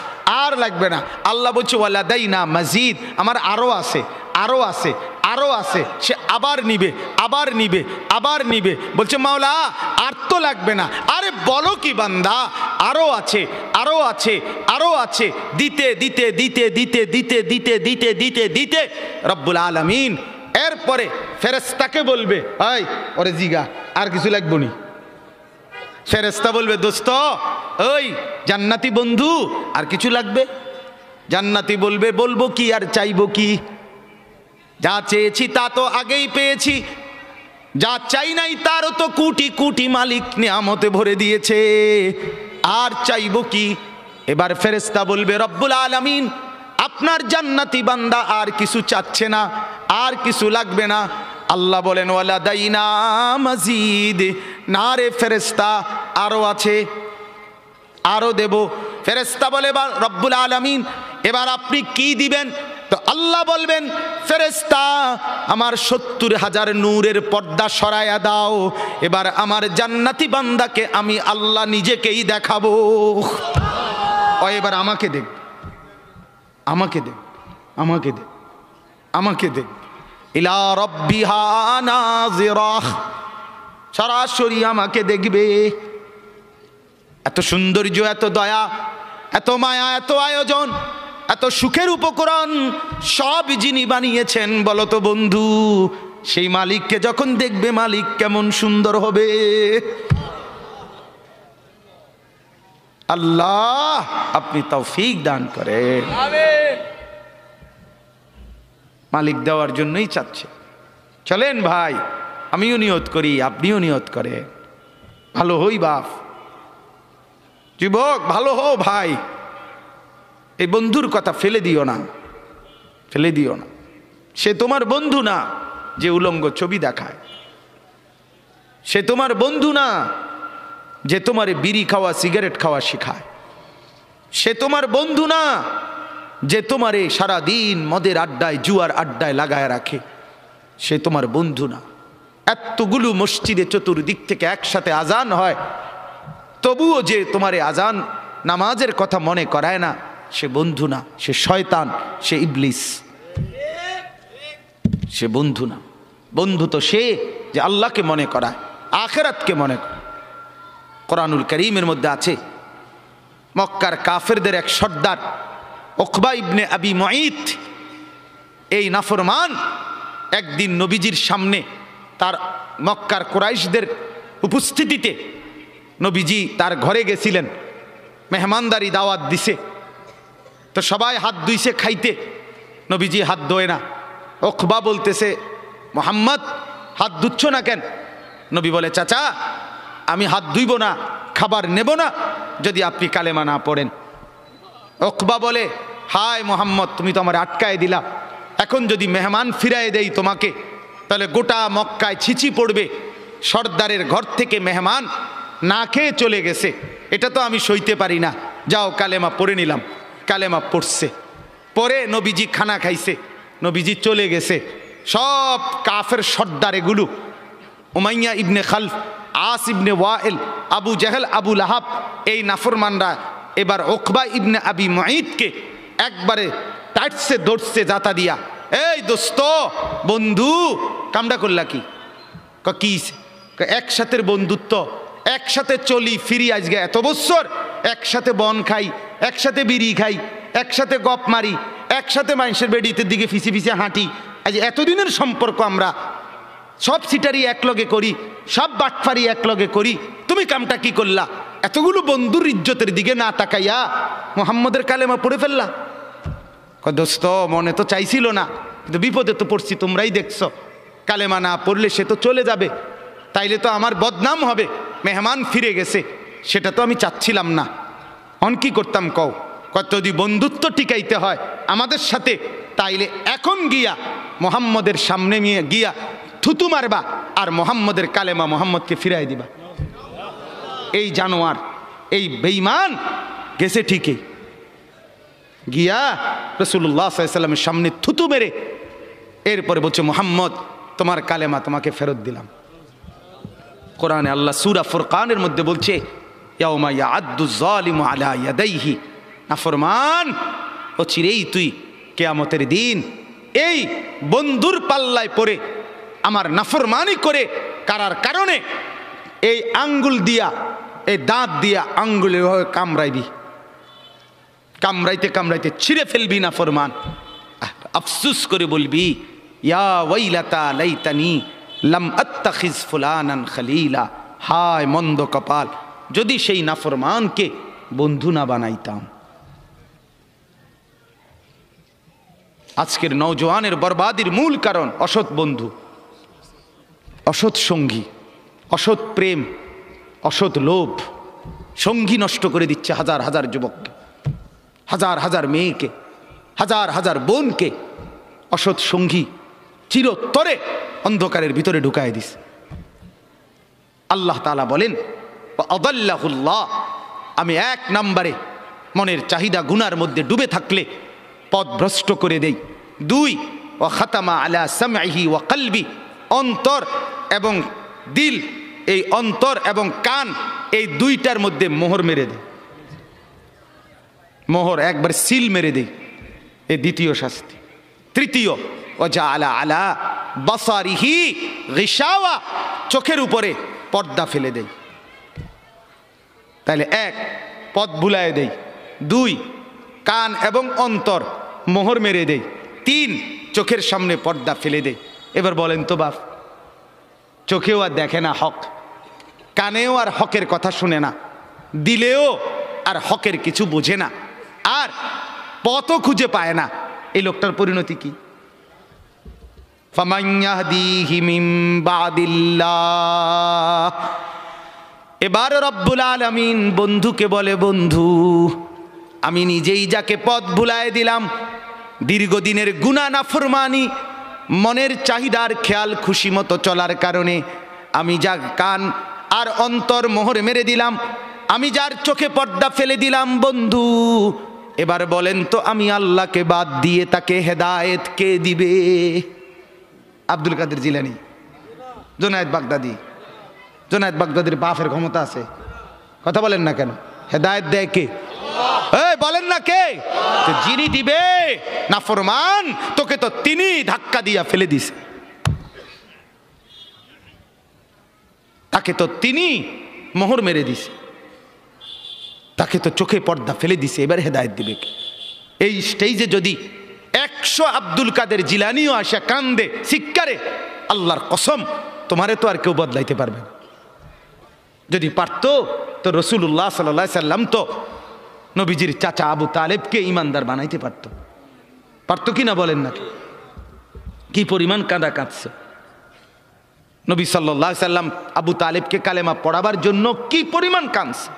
আর লাগবে না। আল্লাহ বলছে ওয়ালাদাইনা মাজিদ, আমার আরও আছে, আরও আছে, আরও আছে। সে আবার নিবে, আবার নিবে, আবার নিবে। বলছে মাওলা আর তো লাগবে না। আরে বলো কি বান্দা, আরও আছে, আরও আছে, আরও আছে। দিতে দিতে দিতে দিতে দিতে দিতে দিতে দিতে দিতে রব্বুল আলামিন এরপরে ফেরেশতাকে বলবে, এই ওরে জিগা আর কিছু লাগবে নি? ফেরেশতা বলবে দোস্ত, ওই জান্নাতি বন্ধু আর কিছু লাগবে? জান্নাতি বলবে বলবো কি আর চাইবো কি? যা চেয়েছি তা তো আগেই পেয়েছি, যা চাই নাই তারও তো কোটি কোটি মালিক নিয়ামতে ভরে দিয়েছে, আর চাইবো কি? এবার ফেরেশতা বলবে রব্বুল আলামিন আপনার জান্নাতি বান্দা আর কিছু চাচ্ছে না, আর কিছু লাগবে না। আল্লাহ বলেন ওয়ালাদাইনা মাজিদ, না রে ফেরেশতা আরও আছে, আরও দেব। ফেরেশতা বলে রব্বুল আলামিন এবার আপনি কি দিবেন? তো আল্লাহ বলবেন ফেরেশতা আমার ৭০,০০০ নূরের পর্দা সরায়া দাও, এবার আমার জান্নাতি বান্দাকে আমি আল্লাহ নিজেকেই দেখাবো। ও এবার আমাকে দেখ, আমাকে দেখ, আমাকে দেখ, আমাকে দেখ। ইলা রাব্বিহা নাযিরাহ, সরাসরি আমাকে দেখবে। এত সৌন্দর্য, এত দয়া, এত মায়া, এত আয়োজন, এত সুখের উপকরণ সব যিনি বানিয়েছেন বলো তো বন্ধু, সেই মালিককে যখন দেখবে মালিক কেমন সুন্দর হবে। আল্লাহ আপনি তৌফিক দান করেন। মালিক দেওয়ার জন্যই চাচ্ছে। চলেন ভাই, আমিও নিয়ত করি, আপনিও নিয়ত করেন। ভালো হই বাপ, যুবক ভালো হও ভাই। এই বন্ধুর কথা ফেলে দিও না, ফেলে দিও না। সে তোমার বন্ধু না যে উলঙ্গ ছবি দেখায়, সে তোমার বন্ধু না যে তোমার বিড়ি খাওয়া সিগারেট খাওয়া শেখায়, সে তোমার বন্ধু না যে তোমারে সারাদিন মদের আড্ডায় জুয়ার আড্ডায় লাগায় রাখে, সে তোমার বন্ধু না। এতগুলো মসজিদে চতুর্দিক থেকে একসাথে আজান হয়, তবুও যে তোমারে আজান নামাজের কথা মনে করায় না, সে বন্ধু না, সে শয়তান, সে ইবলিস, সে বন্ধু না। বন্ধু তো সে যে আল্লাহকে মনে করায়, আখিরাতকে মনে করে। কোরআনুল কারীমের মধ্যে আছে মক্কার কাফেরদের এক সর্দার উকবা ইবনে আবি মুঈত, এই নাফরমান একদিন নবীজির সামনে তার মক্কার কুরাইশদের উপস্থিতিতে নবীজি তার ঘরে গেছিলেন, মেহমানদারি দাওয়াত দিছে, তো সবাই হাত ধুইছে খাইতে, নবীজি হাত ধোয় না। উকবা বলতেছে মুহাম্মদ হাত ধুচ্ছ না কেন? নবী বলে চাচা আমি হাত ধুইব না, খাবার নেব না যদি আপনি কালেমা না পড়েন। উকবা বলে হায় মুহাম্মদ তুমি তো আমার আটকায় দিলা, এখন যদি মেহমান ফিরায় দেই তোমাকে তাহলে গোটা মক্কায় ছিচি পড়বে, সর্দারের ঘর থেকে মেহমান না খেয়ে চলে গেছে, এটা তো আমি সইতে পারি না, যাও কালেমা পড়ে নিলাম। কালেমা পড়ছে, পরে নবীজি খানা খাইছে, নবীজি চলে গেছে। সব কাফের সর্দার এগুলো উমাইয়া ইবনে খালফ, আস ইবনে ওয়াইল, আবু জাহেল, আবু লাহাব, এই নাফরমানরা এবার উকবা ইবনে আবি মুঈতকে একবারে টাইটসে ধরছে জাতা দিয়া, এই দোস্ত বন্ধু কামডা করলা কি? কি একসাথে বন্ধুত্ব, একসাথে চলি ফিরি, আজকে এত বছর একসাথে বন খাই, একসাথে বিড়ি খাই, একসাথে গপ মারি, একসাথে মানুষের বেডিতে দিকে ফিসি ফিসে হাঁটি, আজ এতদিনের সম্পর্ক আমরা সব সিটারি একলগে করি, সব বাটফারি একলগে করি, তুমি কামটা কি করলা? এতগুলো বন্ধুর ইজ্জতের দিকে না তাকাইয়া মুহাম্মদের কালেমা পড়ে ফেললা। দোস্ত মনে তো চাইছিল না, কিন্তু বিপদে তো পড়ছি, তোমরাই দেখছো। কালেমা না পড়লে সে তো চলে যাবে, তাইলে তো আমার বদনাম হবে, মেহমান ফিরে গেছে, সেটা তো আমি চাচ্ছিলাম না। অন কি করতাম কও? কত যদি বন্ধুত্ব টিকাইতে হয় আমাদের সাথে, তাইলে এখন গিয়া মুহাম্মদের সামনে গিয়া থুতু মারবা আর মোহাম্মদের কালেমা মোহাম্মদকে ফিরাই দিবা। এই জানোয়ার, এই বেঈমান গেছে ঠিকই, গিয়া রাসূলুল্লাহ সাল্লাল্লাহু আলাইহি ওয়াসাল্লামের সামনে থুতু মেরে এরপরে বলছে, মুহাম্মদ তোমার কালেমা তোমাকে ফেরত দিলাম। কোরআনে আল্লাহ সূরা ফুরকানের মধ্যে বলছে, ইয়াউমা ইয়াআদ্দু যালিমু আলা ইয়াদাইহি, নাফরমান ও চিরেই তুই কিয়ামতের দিন এই বন্ধুর পাল্লায় পড়ে আমার নাফরমানি করে কারার কারণে এই আঙ্গুল দিয়া, এই দাঁত দিয়া আঙ্গুলে কামড়াইবি, কামড়াইতে কামড়াইতে ছিঁড়ে ফেলবি নাফরমান। আফসুস করে বলবি, ইয়া ওয়াইলাতা লাইতানি লাম আত্তাখিজ ফুলানান খলিলা, হায় মন্দ কপাল, যদি সেই নাফরমানকে বন্ধু না বানাইতাম। আজকের নওজোয়ানের বরবাদির মূল কারণ অসৎ বন্ধু, অসৎ সঙ্গী, অসৎ প্রেম, অসৎ লোভ। সঙ্গী নষ্ট করে দিচ্ছে হাজার হাজার যুবককে, হাজার হাজার মেয়েকে, হাজার হাজার বোনকে অসৎ সঙ্গী চিরতরে অন্ধকারের ভিতরে ঢুকায় দিস। আল্লাহ তাআলা বলেন, আদাল্লাহুল্লাহ, আমি এক নম্বরে মনের চাহিদা গুনার মধ্যে ডুবে থাকলে পথভ্রষ্ট করে দেই। দুই, ওয়া খাতামা আলা সামঈহি ওয়া কলবি, অন্তর এবং দিল, এই অন্তর এবং কান, এই দুইটার মধ্যে মোহর মেরে দেয়, মোহর একবার সিল মেরে দেয়, এই দ্বিতীয় শাস্তি। তৃতীয়, ওয়া জাআলা আলা বাসারিহি গিশাওয়া, চোখের উপরে পর্দা ফেলে দেয়। তাহলে এক, পথ ভুলায় দেয়। দুই, কান এবং অন্তর মোহর মেরে দেয়। তিন, চোখের সামনে পর্দা ফেলে দেয়। এবার বলেন তো বাপ, চোখেও আর দেখে না হক, কানেও আর হকের কথা শুনে না, দিলেও আর হকের কিছু বোঝে না, আর পথও খুঁজে পায় না, এই লোকটার পরিণতি কি? ফামান ইয়াহদিহি মিন বাদিল্লাহ। এবার রব্বুল আলামিন বন্ধুকে বলে, বন্ধু আমি নিজেই যাকে পথ ভুলায় দিলাম, দীর্ঘদিনের গুনাহ নাফরমানি, মনের চাহিদার খেয়াল খুশি মতো চলার কারণে আমি যা কান আর অন্তর মোহর মেরে দিলাম, আমি যার চোখে পর্দা ফেলে দিলাম, বন্ধু এবার বলেন তো আমি আল্লাহকে বাদ দিয়ে তাকে হেদায়েত কে দিবে? আব্দুল কাদের জিলানী, জুনায়েদ বাগদাদি। জুনায়েদ বাগদাদির বাপের ক্ষমতা আছে, কথা বলেন না কেন? হেদায়েত দেয় কে? বলেন না কে? যিনি দিবে নাফরমান, তোকে তো তিনি ধাক্কা দিয়া ফেলে দিছে, তাকে তো তিনি মোহর মেরে দিছে, তাকে তো চোখে পর্দা ফেলে দিছে, এবার হেদায়েত দিবে কে? এই স্টেজে যদি 100 আব্দুল কাদের জিলানিও আসা কান্দে চিৎকারে, আল্লাহর কসম তোমারে তো আর কেউ বদলাইতে পারবে না। যদি পারতো তো রাসূলুল্লাহ সাল্লাল্লাহু আলাইহি সাল্লাম তো নবীজির চাচা আবু তালেবকে ইমানদার বানাইতে পারতো, পারতো কি না বলেন না? কি পরিমাণ কাঁদা কাঁদছে নবী সাল্লাল্লাহু আলাইহি সাল্লাম আবু তালেবকে কালেমা পড়াবার জন্য, কি পরিমাণ কাঁদছে,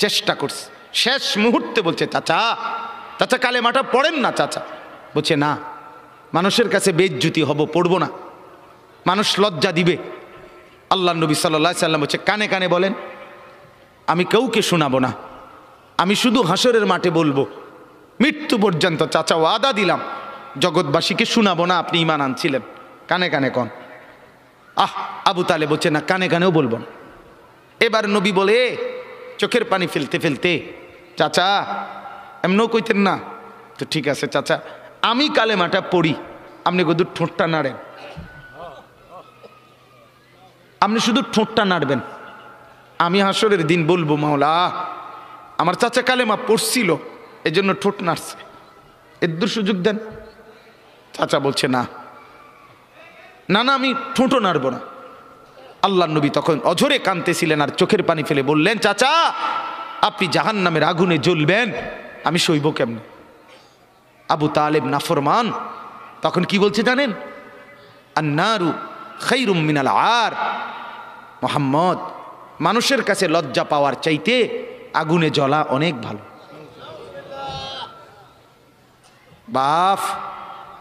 চেষ্টা করছে। শেষ মুহূর্তে বলছে, চাচা চাচা কালেমাটা পড়েন না। চাচা বলছে, না, মানুষের কাছে বেইজ্জতি হব, পড়বো না, মানুষ লজ্জা দিবে। আল্লাহ নবী সাল্লাল্লাহু আলাইহি সাল্লাম বলছে, কানে কানে বলেন, আমি কাউকে শোনাবো না, আমি শুধু হাসরের মাঠে বলবো, মৃত্যু পর্যন্ত চাচা ওয়াদা দিলাম জগৎবাসীকে শোনাবো না আপনি ঈমান আনছিলেন, কানে কানে কন। আবু তালেব বলছে, না, কানে কানেও বলবো না। এবার নবী বলে চোখের পানি ফেলতে ফেলতে, চাচা এমনও কইতেন না তো, ঠিক আছে চাচা আমি কালেমাটা পড়ি, আপনি শুধু ঠোঁটটা নাড়েন, আপনি শুধু ঠোঁটটা নাড়বেন, আমি হাসরের দিন বলবো, মাওলা আমার চাচা কালেমা পড়ছিল এজন্য ঠোঁট নাড়ছে, এর সুযোগ দেন। চাচা বলছে, না না না, আমি ঠোঁটও নাড়ব না। আল্লাহ নবী তখন অঝরে কাঁদতেছিলেন আর চোখের পানি ফেলে বললেন, চাচা আপনি জাহান্নামের আগুনে জ্বলবেন, আমি সইব কেমনে? আবু তালেব নাফরমান তখন কি বলছে জানেন? আন্নারু খায়রুম মিনাল আর, মুহাম্মদ মানুষের কাছে লজ্জা পাওয়ার চাইতে আগুনে জ্বলা অনেক ভালো। বাপ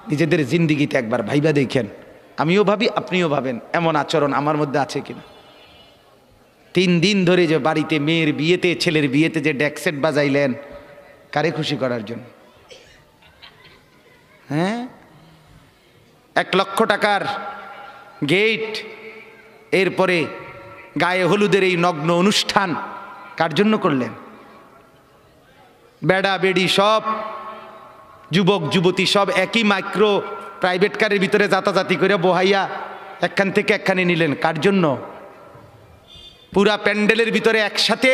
নিজেদের জিন্দিগিতে একবার ভাইবা দেখেন, আমিও ভাবি, আপনিও ভাবেন এমন আচরণ আমার মধ্যে আছে কিনা। 3 দিন ধরে যে বাড়িতে মেয়ের বিয়েতে, ছেলের বিয়েতে যে ডেকসেট বাজাইলেন, কারে খুশি করার জন্য? হ্যাঁ, 1 লক্ষ টাকার গেট, এরপরে গায়ে হলুদের এই নগ্ন অনুষ্ঠান কার জন্য করলেন? বেড়া বেড়ি সব, যুবক যুবতী সব একই মাইক্রো প্রাইভেট কারের ভিতরে যাতাযাতি করে বহাইয়া একখান থেকে একখানে নিলেন, কার জন্য? পুরা প্যান্ডেলের ভিতরে একসাথে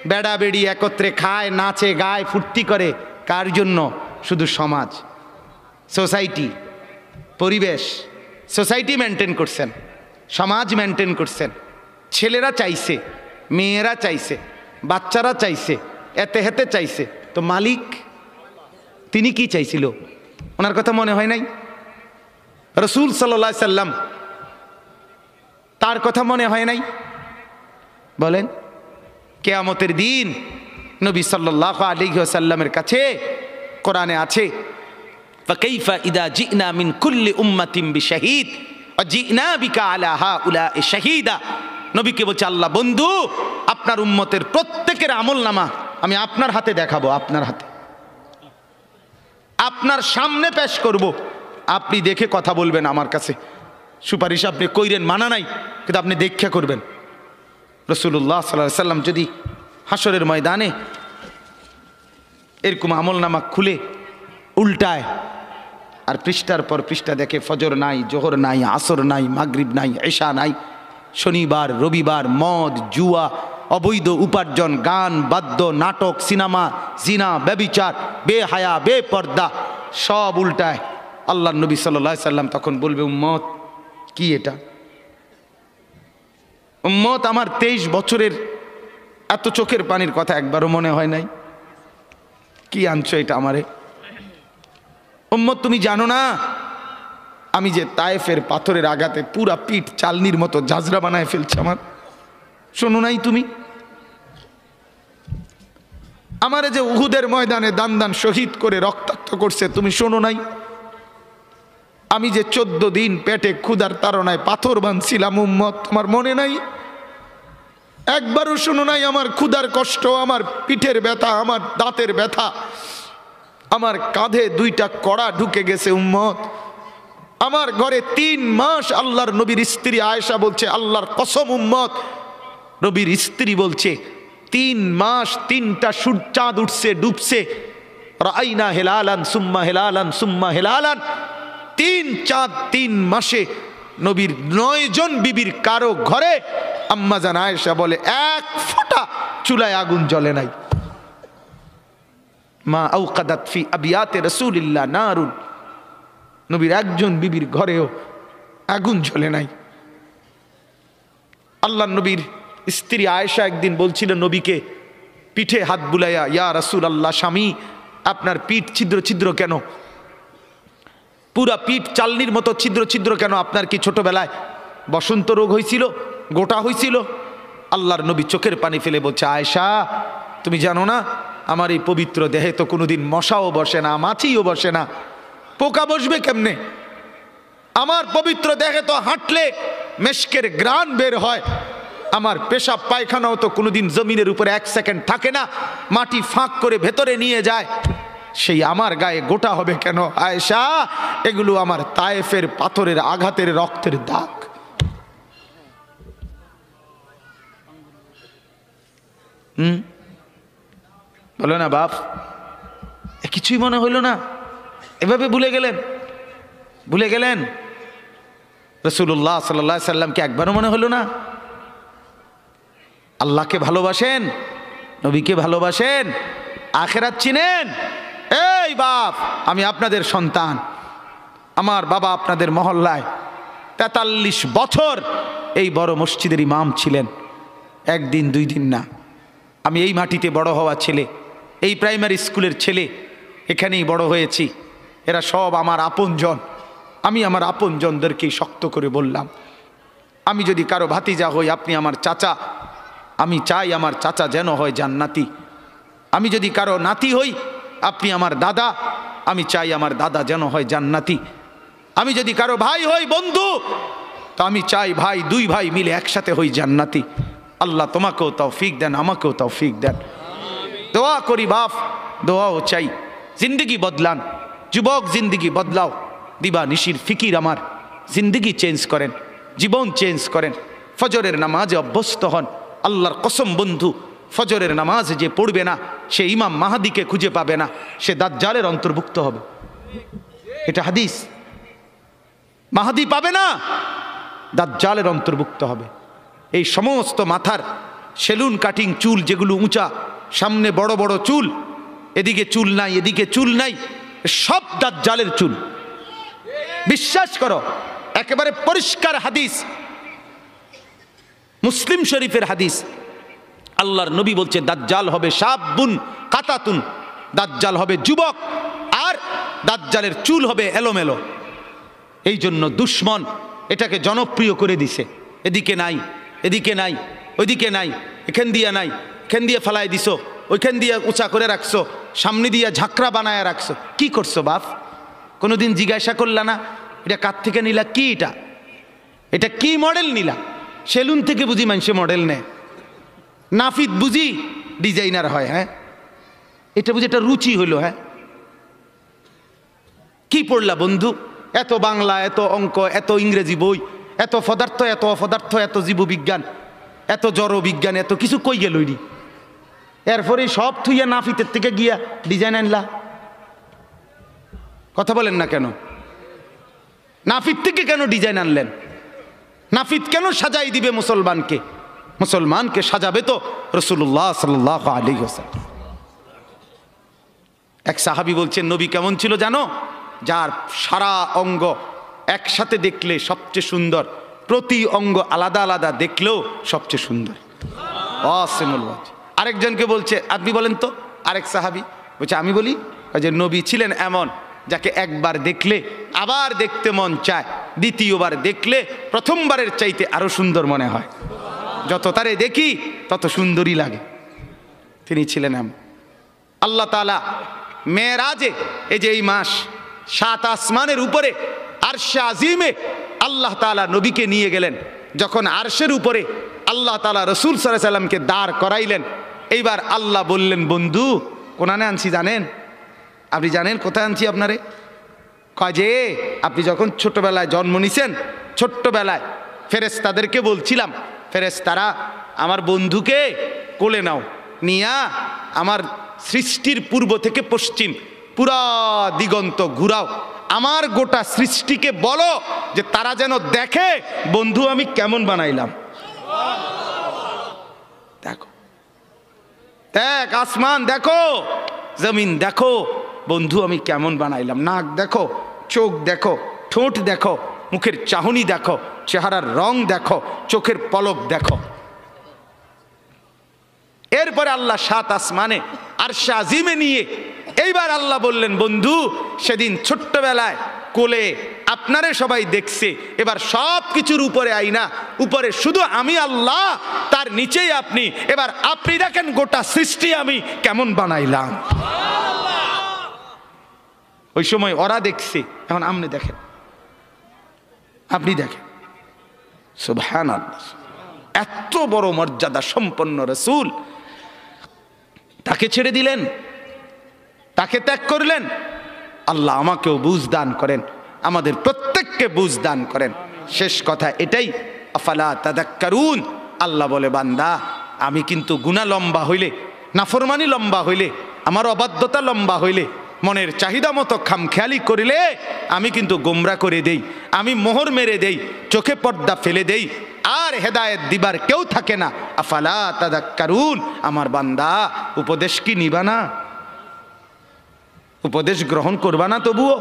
বেড়া বেড়ি একত্রে খায়, নাচে, গায়, ফুর্তি করে, কার জন্য? শুধু সমাজ, সোসাইটি, পরিবেশ, সোসাইটি মেনটেন করছেন, সমাজ মেনটেন করছেন। ছেলেরা চাইছে, মেয়েরা চাইছে, বাচ্চারা চাইছে, এতে হেতে চাইছে, তো মালিক তিনি কি চাইছিল? ওনার কথা মনে হয় নাই? রাসূল সাল্লাল্লাহু আলাইহি সাল্লাম, তার কথা মনে হয় নাই? বলেন, কিয়ামতের দিন নবী সাল্লাল্লাহু আলাইহি ওয়াসাল্লামের কাছে কোরআনে আছে, ফাকাইফা ইদা জিনা মিন কুল্লি উম্মাতিন বিশাহিদ ওয়া জিনা বিকা আলা হাউলা'i শাহীদা। নবীকে বলছে আল্লাহ, বন্ধু আপনার উম্মতের প্রত্যেকের আমলনামা আমি আপনার হাতে দেখাবো, আপনার হাতে, আপনার সামনে পেশ করব, আপনি দেখে কথা বলবেন আমার কাছে। সুপারিশ আপনি কইরেন, মানা নাই, কিন্তু আপনি দেখে করবেন। রাসূলুল্লাহ সাল্লাল্লাহু আলাইহি সাল্লাম যদি হাসরের ময়দানে এরকম আমলনামা খুলে উল্টায় আর পৃষ্ঠার পর পৃষ্ঠা দেখে ফজর নাই, জোহর নাই, আসর নাই, মাগরিব নাই, এশা নাই, শনিবার রবিবার, মদ জুয়া, অবৈধ উপার্জন, গান বাদ্য, নাটক, সিনেমা, জিনা, ব্যভিচার, বেহায়া, বেপর্দা সব উল্টায়, আল্লাহর নবী সাল্লাল্লাহু আলাইহি সাল্লাম তখন বলবে, উম্মত কি এটা? উম্মত আমার 23 বছরের এত চোখের পানির কথা একবারও মনে হয় নাই? কি আনছো এটা আমারে? উম্মত তুমি জানো না আমি যে তায়েফের পাথরের আঘাতে পুরা পিঠ চালনির মতো ঝাঁঝরা বানায় ফেলছে আমার? শোনো নাই তুমি? আমারে যে উহুদের ময়দানে দান দান শহীদ করে রক্তাক্ত করছে, তুমি শোনো নাই? আমি যে 14 দিন পেটে ক্ষুধার তাড়নায় পাথর বাঁধছিলাম, উম্মত তোমার মনে নাই? একবারও শোনো নাই আমার ক্ষুধার কষ্ট, আমার পিঠের ব্যথা, আমার দাঁতের ব্যথা, আমার কাঁধে 2টা কড়া ঢুকে গেছে? উম্মত আমার ঘরে 3 মাস, আল্লাহর নবীর স্ত্রী আয়েশা বলছে, আল্লাহর কসম উম্মত, নবীর স্ত্রী বলছে 3 মাস 3টা চাঁদ উঠছে ডুবছে, রাআইনা হেলালান সুম্মা হেলালান সুম্মা হেলালান, 3 চাঁদ 3 মাসে নবীর 9 জন বিবির কারো ঘরে আম্মা জান আয়েশা বলে 1 ফোঁটা চুলায় আগুন জ্বলে নাই। মা আওকাদাত ফি আবিয়াতে রাসূলিল্লাহ নারুন, নবীর একজন বিবির ঘরেও আগুন জ্বলে নাই। আল্লাহর নবীর স্ত্রী আয়েশা একদিন বলছিল নবীকে পিঠে হাত বুলাইয়া, ইয়া রাসূলুল্লাহ, স্বামী আপনার পিঠ ছিদ্র ছিদ্র কেন? পুরা পিঠ চালনির মতো ছিদ্র ছিদ্র কেন? আপনার কি ছোটবেলায় বসন্ত রোগ হয়েছিল, গোটা হয়েছিল? আল্লাহর নবী চোখের পানি ফেলে বলছে, আয়েশা তুমি জানো না আমার এই পবিত্র দেহে তো কোনোদিন মশাও বসে না, মাছিও বসে না, পোকা বসবে কেমনে? আমার পবিত্র দেহে তো হাঁটলে মেশকের ঘ্রাণ বের হয়, আমার পেশাব পায়খানাও তো কোনোদিন জমিনের উপরে 1 সেকেন্ড থাকে না, মাটি ফাঁক করে ভেতরে নিয়ে যায়, সেই আমার গায়ে গোটা হবে কেন? আয়েশা এগুলো আমার তায়েফের পাথরের আঘাতের রক্তের দাগ। বলো না বাপ, কিছুই মনে হইল না? এভাবে ভুলে গেলেন? ভুলে গেলেন রাসূলুল্লাহ সাল্লাল্লাহু আলাইহি সাল্লামকে একবারও মনে হলো না? আল্লাহকে ভালোবাসেন, নবীকে ভালোবাসেন, আখিরাত চিনেন? এই বাপ, আমি আপনাদের সন্তান, আমার বাবা আপনাদের মহল্লায় 43 বছর এই বড় মসজিদের ইমাম ছিলেন, 1 দিন 2 দিন না। আমি এই মাটিতে বড় হওয়া ছেলে, এই প্রাইমারি স্কুলের ছেলে, এখানেই বড় হয়েছি। এরা সব আমার আপনজন। আমি আমার আপনজনদেরকেই শক্ত করে বললাম, আমি যদি কারো ভাতিজা হই, আপনি আমার চাচা, আমি চাই আমার চাচা যেন হয় জান্নাতি। আমি যদি কারো নাতি হই, আপনি আমার দাদা, আমি চাই আমার দাদা যেন হয় জান্নাতি। আমি যদি কারো ভাই হই, বন্ধু, তো আমি চাই ভাই, দুই ভাই মিলে একসাথে হই জান্নাতি। আল্লাহ তোমাকেও তৌফিক দেন, আমাকেও তৌফিক দেন। দোয়া করি বাপ, দোয়াও চাই। জিন্দগি বদলান যুবক, জিন্দগি বদলাও। দিবা নিশির ফিকির আমার, জিন্দগি চেঞ্জ করেন, জীবন চেঞ্জ করেন। ফজরের নামাজে অভ্যস্ত হন। আল্লাহর কসম বন্ধু, ফজরের নামাজ যে পড়বে না, সে ইমাম মাহাদিকে খুঁজে পাবে না, সে দাজ্জালের অন্তর্ভুক্ত হবে। এটা হাদিস। মাহাদি পাবে না, দাজ্জালের অন্তর্ভুক্ত হবে। এই সমস্ত মাথার সেলুন কাটিং চুল, যেগুলো উঁচা, সামনে বড় বড় চুল, এদিকে চুল নাই, এদিকে চুল নাই, সব দাজ্জালের চুল। বিশ্বাস করো, একেবারে পরিষ্কার হাদিস, মুসলিম শরীফের হাদিস। আল্লাহর নবী বলছে দাজ্জাল হবে শাবুন কাতাতুন, দাজ্জাল হবে যুবক, আর দাজ্জালের চুল হবে এলোমেলো। এই জন্য দুশ্মন এটাকে জনপ্রিয় করে দিছে। এদিকে নাই, এদিকে নাই, ওইদিকে নাই, এখান দিয়ে নাই, এখান দিয়ে ফেলাই দিছো, ওইখান দিয়ে উঁচা করে রাখছো, সামনে দিয়ে ঝাঁকড়া বানায় রাখছো। কি করছো বাপ? কোনোদিন জিজ্ঞাসা করলা না এটা কার থেকে নিলা? কি এটা, এটা কি মডেল নিলা? সেলুন থেকে বুঝি মানুষে মডেল নেয়, নাফিদ বুঝি ডিজাইনার হয়। হ্যাঁ, এটা বুঝি এটা রুচি হইল। হ্যাঁ, কি পড়লা বন্ধু? এত বাংলা, এত অঙ্ক, এত ইংরেজি বই, এত পদার্থ, এত অপদার্থ, এত জীববিজ্ঞান, এত জড় বিজ্ঞান, এত কিছু কই গেল? এরপরে সব থুইয়া নাফিতের থেকে গিয়া ডিজাইন আনলা। কথা বলেন না কেন? নাফিত থেকে কেন ডিজাইন আনলেন? নাফিত কেন সাজাই দিবে মুসলমানকে? মুসলমানকে সাজাবে তো রাসূলুল্লাহ সাল্লাল্লাহু আলাইহি ওয়াসাল্লাম। এক সাহাবী বলছেন নবী কেমন ছিল জানো? যার সারা অঙ্গ একসাথে দেখলে সবচেয়ে সুন্দর, প্রতি অঙ্গ আলাদা আলাদা দেখলেও সবচেয়ে সুন্দর। আরেকজনকে বলছে আপনি বলেন তো। আরেক সাহাবী বলছে আমি বলি, যে নবী ছিলেন এমন যাকে একবার দেখলে আবার দেখতে মন চায়, দ্বিতীয়বার দেখলে প্রথমবারের চাইতে আরো সুন্দর মনে হয়, যত তারে দেখি তত সুন্দরই লাগে। তিনি ছিলেন এমন। আল্লাহ তাআলা মেরাজে, এই যে এই মাস, 7 আসমানের উপরে আরশে আজিমে আল্লাহ তাআলা নবীকে নিয়ে গেলেন। যখন আরশের উপরে আল্লাহ তাআলা রাসূল সাল্লাল্লাহু আলাইহি সাল্লামকে দাঁড় করাইলেন, এইবার আল্লাহ বললেন বন্ধু কোনানে আনছি জানেন? আপনি জানেন কোথায় আনছি আপনারে? কয় যে আপনি যখন ছোটবেলায় জন্ম নিছেন, ছোট্টবেলায় ফেরেশতাদেরকে বলছিলাম, ফেরেশতারা আমার বন্ধুকে কোলে নাও, নিয়া আমার সৃষ্টির পূর্ব থেকে পশ্চিম পুরা দিগন্ত ঘুরাও, আমার গোটা সৃষ্টিকে বলো যে তারা যেন দেখে বন্ধু আমি কেমন বানাইলাম। দেখো, দেখ আসমান দেখো, জমিন দেখো, বন্ধু আমি কেমন বানাইলাম। নাক দেখো, চোখ দেখো, ঠোঁট দেখো, মুখের চাহনি দেখো, চেহারার রং দেখো, চোখের পলক দেখো। এরপরে আল্লাহ 7 আসমানে আরশে আজিমে নিয়ে এইবার আল্লাহ বললেন বন্ধু সেদিন ছোট্টবেলায় কোলে আপনারে সবাই দেখছে, এবার সব কিছুর উপরে আইনা, উপরে শুধু আমি আল্লাহ, তার নিচেই আপনি, এবার আপনি দেখেন গোটা সৃষ্টি আমি কেমন বানাইলাম। ওই সময় ওরা দেখছে, এখন আপনি দেখেন, আপনি দেখেন। সুবহানাল্লাহ, এত বড় মর্যাদা সম্পন্ন রাসূল, তাকে ছেড়ে দিলেন, তাকে ত্যাগ করলেন। আল্লাহ আমাকেও বুঝ দান করেন, আমাদের প্রত্যেককে বুঝ দান করেন। শেষ কথা এটাই, আফালা তাদাক্কারুন। আল্লাহ বলে বান্দা আমি কিন্তু গুনাহ লম্বা হইলে, নাফরমানি লম্বা হইলে, আমার অবাধ্যতা লম্বা হইলে, মনের চাহিদা মতো খামখেয়ালি করিলে আমি কিন্তু গোমরা করে দেই, আমি মোহর মেরে দেই, চোখে পর্দা ফেলে দেই, আর হেদায়েত দিবার কেউ থাকে না। আফালা তাদাক্কারুন। আমার বান্দা উপদেশ কি নিবা না? উপদেশ গ্রহণ করবা না? তবুও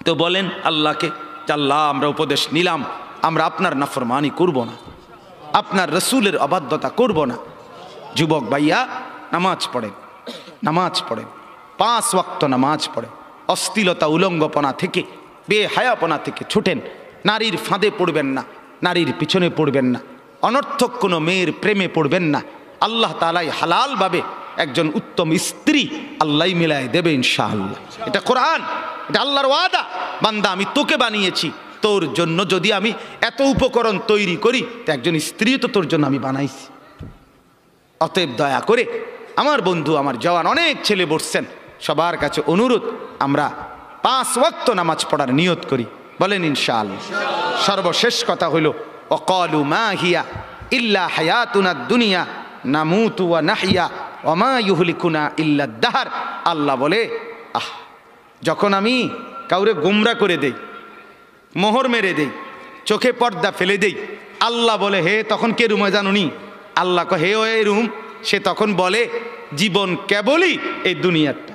তো বলেন আল্লাহকে, আল্লাহ আমরা উপদেশ নিলাম, আমরা আপনার নাফরমানি করব না, আপনার রসুলের অবাধ্যতা করব না। যুবক ভাইয়া নামাজ পড়েন, নামাজ পড়েন, 5 ওয়াক্ত নামাজ পড়েন, অশ্লীলতা উলঙ্গপনা থেকে, বেহায়াপনা থেকে ছুটেন, নারীর ফাঁদে পড়বেন না, নারীর পিছনে পড়বেন না, অনর্থক কোনো মেয়ের প্রেমে পড়বেন না। আল্লাহ তাআলাই হালালভাবে একজন উত্তম স্ত্রী আল্লাহ মিলায় দেবে ইনশাআল্লাহ। এটা কোরআন, এটা আল্লাহর ওয়াদা। বান্দা আমি তোকে বানিয়েছি, তোর জন্য যদি আমি এত উপকরণ তৈরি করি তো একজন স্ত্রী তো তোর জন্য আমি বানাইছি। অতএব দয়া করে আমার বন্ধু, আমার জওয়ান অনেক ছেলে বসছেন, সবার কাছে অনুরোধ আমরা 5 ওয়াক্ত নামাজ পড়ার নিয়ত করি, বলেন ইনশাআল্লাহ। সর্বশেষ কথা হলো ওয়াকালু মা হিয়া ইল্লা হায়াতুনাদ দুনিয়া নামুতু ওয়া নাহইয়া ওয়া মা ইউহলিকুনা ইল্লা দাহর। আল্লাহ বলে, যখন আমি কাউরে গোমরা করে দেই, মোহর মেরে দেই, চোখে পর্দা ফেলে দেই, আল্লাহ বলে হে তখন কে রুমে জানুনি? আল্লাহ হে ও এই রুম। সে তখন বলে জীবন কেবলই এই দুনিয়াটা,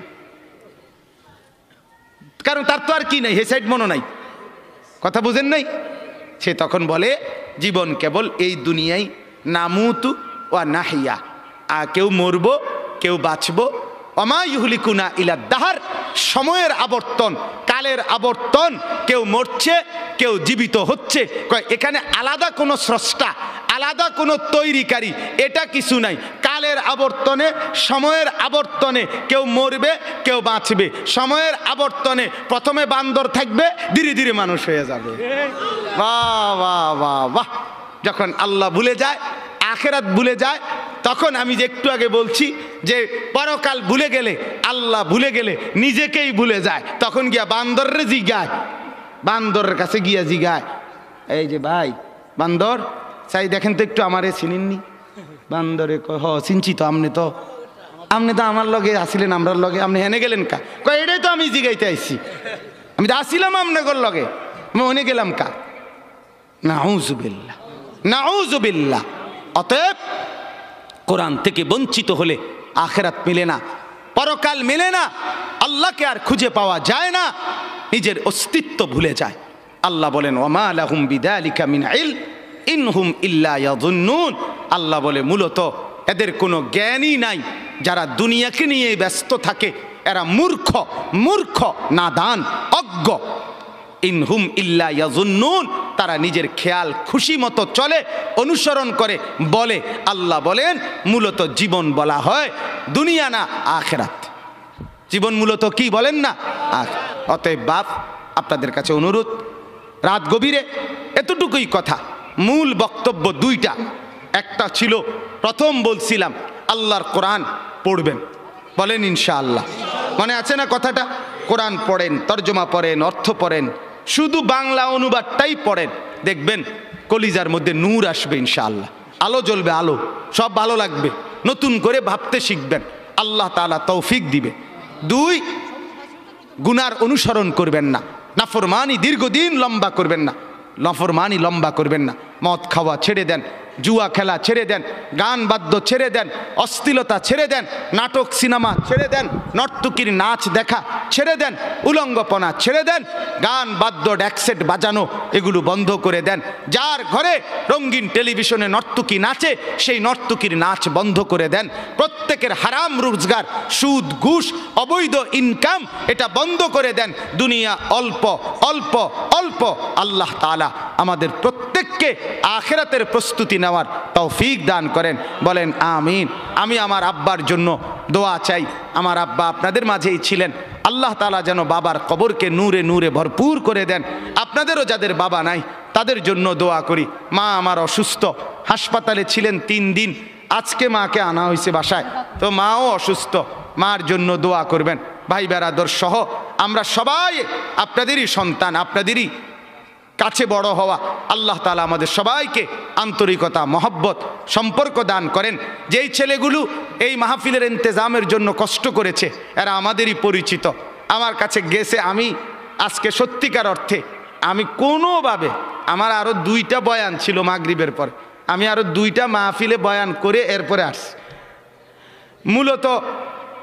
কারণ তার তো আর কি নাই, হে সাইড মনো নাই, কথা বুঝেন নাই? সে তখন বলে জীবন কেবল এই দুনিয়ায়, নামুতু ওয়া নাহিয়া, কেউ মরব কেউ বাঁচব, ওমা ইউহলিকুনা ইলা দাহার, সময়ের আবর্তন, কালের আবর্তন, কেউ মরছে কেউ জীবিত হচ্ছে। এখানে আলাদা কোনো স্রষ্টা, আলাদা কোনো তৈরিকারী, এটা কিছু নাই। কালের আবর্তনে, সময়ের আবর্তনে কেউ মরবে কেউ বাঁচবে। সময়ের আবর্তনে প্রথমে বান্দর থাকবে, ধীরে ধীরে মানুষ হয়ে যাবে। বাহ বাহ বাহ বাহ। যখন আল্লাহ ভুলে যায়, আখেরাত ভুলে যায়, তখন আমি যে একটু আগে বলছি যে পরকাল ভুলে গেলে, আল্লাহ ভুলে গেলে নিজেকেই ভুলে যায়, তখন গিয়া বান্দরের জিগায়, বান্দরের কাছে গিয়া জিগায়, এই যে ভাই বান্দর চাই দেখেন তো একটু আমারে চিনেননি? বান্দরে কয় হ চিনছি তো, আপনি তো আমার লগে আসিলেন, আমরার লগে, আপনি হেনে গেলেন কা? কয় এটাই তো আমি জিগাইতে আইছি, আমি তো আসিলাম আপনার লগে, আমি ওনে গেলাম কা? নাউজুবিল্লাহ, নাউজুবিল্লাহ। অতএব কোরআন থেকে বঞ্চিত হলে আখেরাত মিলে না, পরকাল মিলে না, আল্লাহকে আর খুঁজে পাওয়া যায় না, নিজের অস্তিত্ব ভুলে যায়। আল্লাহ বলেন ওয়ামা লাহুম বিযালিকা মিন ইলম ইনহুম ইল্লা ইয়াযুন্নুন। আল্লাহ বলে মূলত এদের কোনো জ্ঞানই নাই, যারা দুনিয়াকে নিয়ে ব্যস্ত থাকে এরা মূর্খ, মূর্খ, নাদান, অজ্ঞ। ইনহুম ইল্লা ইয়াযুন্নুন, তারা নিজের খেয়াল খুশি মতো চলে, অনুসরণ করে, বলে। আল্লাহ বলেন মূলত জীবন বলা হয় দুনিয়া না আখেরাত। জীবন মূলত কি বলেন না? অতএব বাপ, আপনাদের কাছে অনুরোধ, রাত গভীরে এতটুকুই কথা। মূল বক্তব্য 2টা। একটা ছিল প্রথম বলছিলাম আল্লাহর কোরআন পড়বেন, বলেন ইনশাআল্লাহ। মনে আছে না কথাটা? কোরআন পড়েন, তর্জমা পড়েন, অর্থ পড়েন, শুধু বাংলা অনুবাদটাই পড়েন, দেখবেন কলিজার মধ্যে নূর আসবে ইনশাআল্লাহ, আলো জ্বলবে, আলো, সব ভালো লাগবে, নতুন করে ভাবতে শিখবেন, আল্লাহ তাআলা তৌফিক দিবে। 2, গুনার অনুসরণ করবেন না, নাফরমানি দীর্ঘদিন লম্বা করবেন না, নাফরমানি লম্বা করবেন না, মদ খাওয়া ছেড়ে দেন, জুয়া খেলা ছেড়ে দেন, গান বাদ্য ছেড়ে দেন, অশ্লীলতা ছেড়ে দেন, নাটক সিনেমা ছেড়ে দেন, নর্তকীর নাচ দেখা ছেড়ে দেন, উলঙ্গপনা ছেড়ে দেন, গান বাদ্য ড্যাকসেট বাজানো এগুলো বন্ধ করে দেন। যার ঘরে রঙিন টেলিভিশনে নর্তকী নাচে সেই নর্তকীর নাচ বন্ধ করে দেন। প্রত্যেকের হারাম রোজগার, সুদ, ঘুষ, অবৈধ ইনকাম এটা বন্ধ করে দেন। দুনিয়া অল্প অল্প অল্প। আল্লাহ তাআলা আমাদের প্রত্যেককে আখিরাতের প্রস্তুতি নেওয়ার তৌফিক দান করেন, বলেন আমিন। আমি আমার আব্বার জন্য দোয়া চাই। আমার আব্বা আপনাদের মাঝেই ছিলেন, আল্লাহ তাআলা যেন বাবার কবরকে নূরে নূরে ভরপুর করে দেন। আপনাদেরও যাদের বাবা নাই তাদের জন্য দোয়া করি। মা আমার অসুস্থ, হাসপাতালে ছিলেন 3 দিন, আজকে মাকে আনা হয়েছে বাসায়, তো মাও অসুস্থ, মার জন্য দোয়া করবেন। ভাই বেরাদর সহ আমরা সবাই আপনাদেরই সন্তান, আপনাদেরই কাছে বড় হওয়া। আল্লাহ তাআলা আমাদের সবাইকে আন্তরিকতা, মহব্বত, সম্পর্ক দান করেন। যেই ছেলেগুলো এই মাহফিলের ইন্তেজামের জন্য কষ্ট করেছে এরা আমাদেরই পরিচিত, আমার কাছে গেছে। আমি আজকে সত্যিকার অর্থে আমি কোনোভাবে, আমার আরও 2টা বয়ান ছিল মাগরিবের পর, আমি আরও 2টা মাহফিলে বয়ান করে এরপরে আসছি। মূলত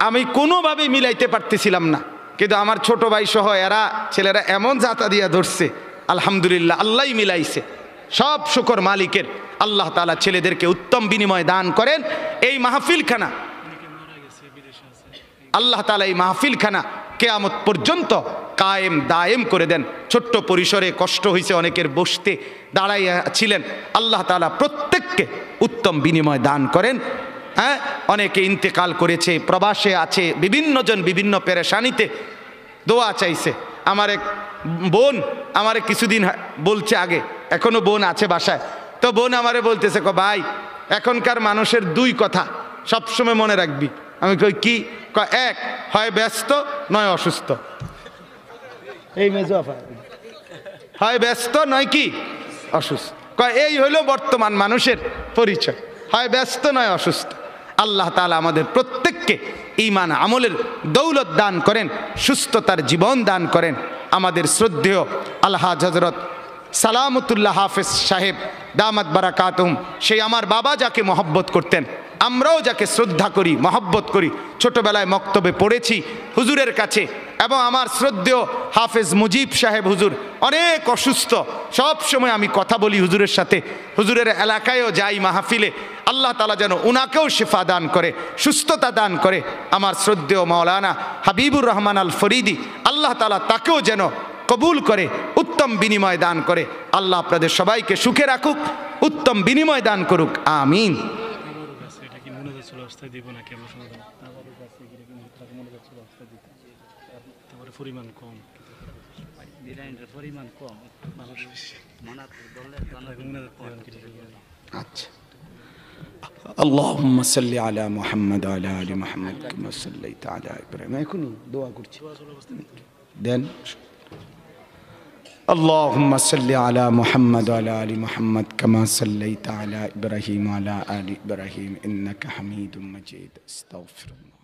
আমি কোনোভাবে মিলাইতে পারতেছিলাম না, কিন্তু আমার ছোট ভাই সহ এরা ছেলেরা এমন জাতা দিয়া ধরছে, আলহামদুলিল্লাহ আল্লাহই মিলাইছে। সব শুকর মালিকের। আল্লাহ তাআলা ছেলেদেরকে উত্তম বিনিময় দান করেন। এই মাহফিলখানা আল্লাহ তাআলা এই মাহফিলখানা কিয়ামত পর্যন্ত কায়েম দায়েম করে দেন। ছোট্ট পরিসরে কষ্ট হয়েছে অনেকের, বসতে দাঁড়াইয়া ছিলেন, আল্লাহ তাআলা প্রত্যেককে উত্তম বিনিময় দান করেন। হ্যাঁ, অনেকে ইন্তেকাল করেছে, প্রবাসে আছে, বিভিন্ন জন বিভিন্ন পেরেশানিতে দোয়া চাইছে। আমার এক বোন আমারে কিছুদিন বলছে আগে, এখনো বোন আছে বাসায়, তো বোন আমারে বলতেছে ভাই এখনকার মানুষের দুই কথা সবসময় মনে রাখবি। আমি কই কি? এক, হয় ব্যস্ত নয় অসুস্থ। এই হয় ব্যস্ত নয় কি অসুস্থ। এই হইল বর্তমান মানুষের পরিচয়, হয় ব্যস্ত নয় অসুস্থ। আল্লাহ তাআলা আমাদের প্রত্যেককে ঈমান আমলের দৌলত দান করেন, সুস্থতার জীবন দান করেন। আমাদের শ্রদ্ধেয় আলহাজ হযরত সালামতুল্লাহ হাফেজ সাহেব দামাত বারাকাতুহুম, সেই আমার বাবা যাকে মহব্বত করতেন, আমরাও যাকে শ্রদ্ধা করি মহব্বত করি, ছোটবেলায় মক্তবে পড়েছি হুজুরের কাছে, এবং আমার শ্রদ্ধেয় হাফেজ মুজিব সাহেব হুজুর অনেক অসুস্থ, সব সময় আমি কথা বলি হুজুরের সাথে, হুজুরের এলাকায়ও যাই মাহফিলে। আল্লাহ তাআলা যেন উনাকেও শিফা দান করে, সুস্থতা দান করে। আমার শ্রদ্ধেয় মাওলানা হাবিবুর রহমান আল ফরিদি, আল্লাহ তাআলা তাকেও যেন কবুল করে, উত্তম বিনিময় দান করে। আল্লাহ আপনাদের সবাইকে সুখে রাখুক, উত্তম বিনিময় দান করুক, আমিন। পরিমাণ কম, পরিমাণ কম, আচ্ছা। اللهم صل على محمد وعلى آل محمد كما صليت على إبراهيم। এখনই দোয়া করছি দেন। اللهم صل على محمد وعلى آل محمد كما صليت على إبراهيم وعلى آل إبراهيم إنك حميد مجيد. استغفر الله.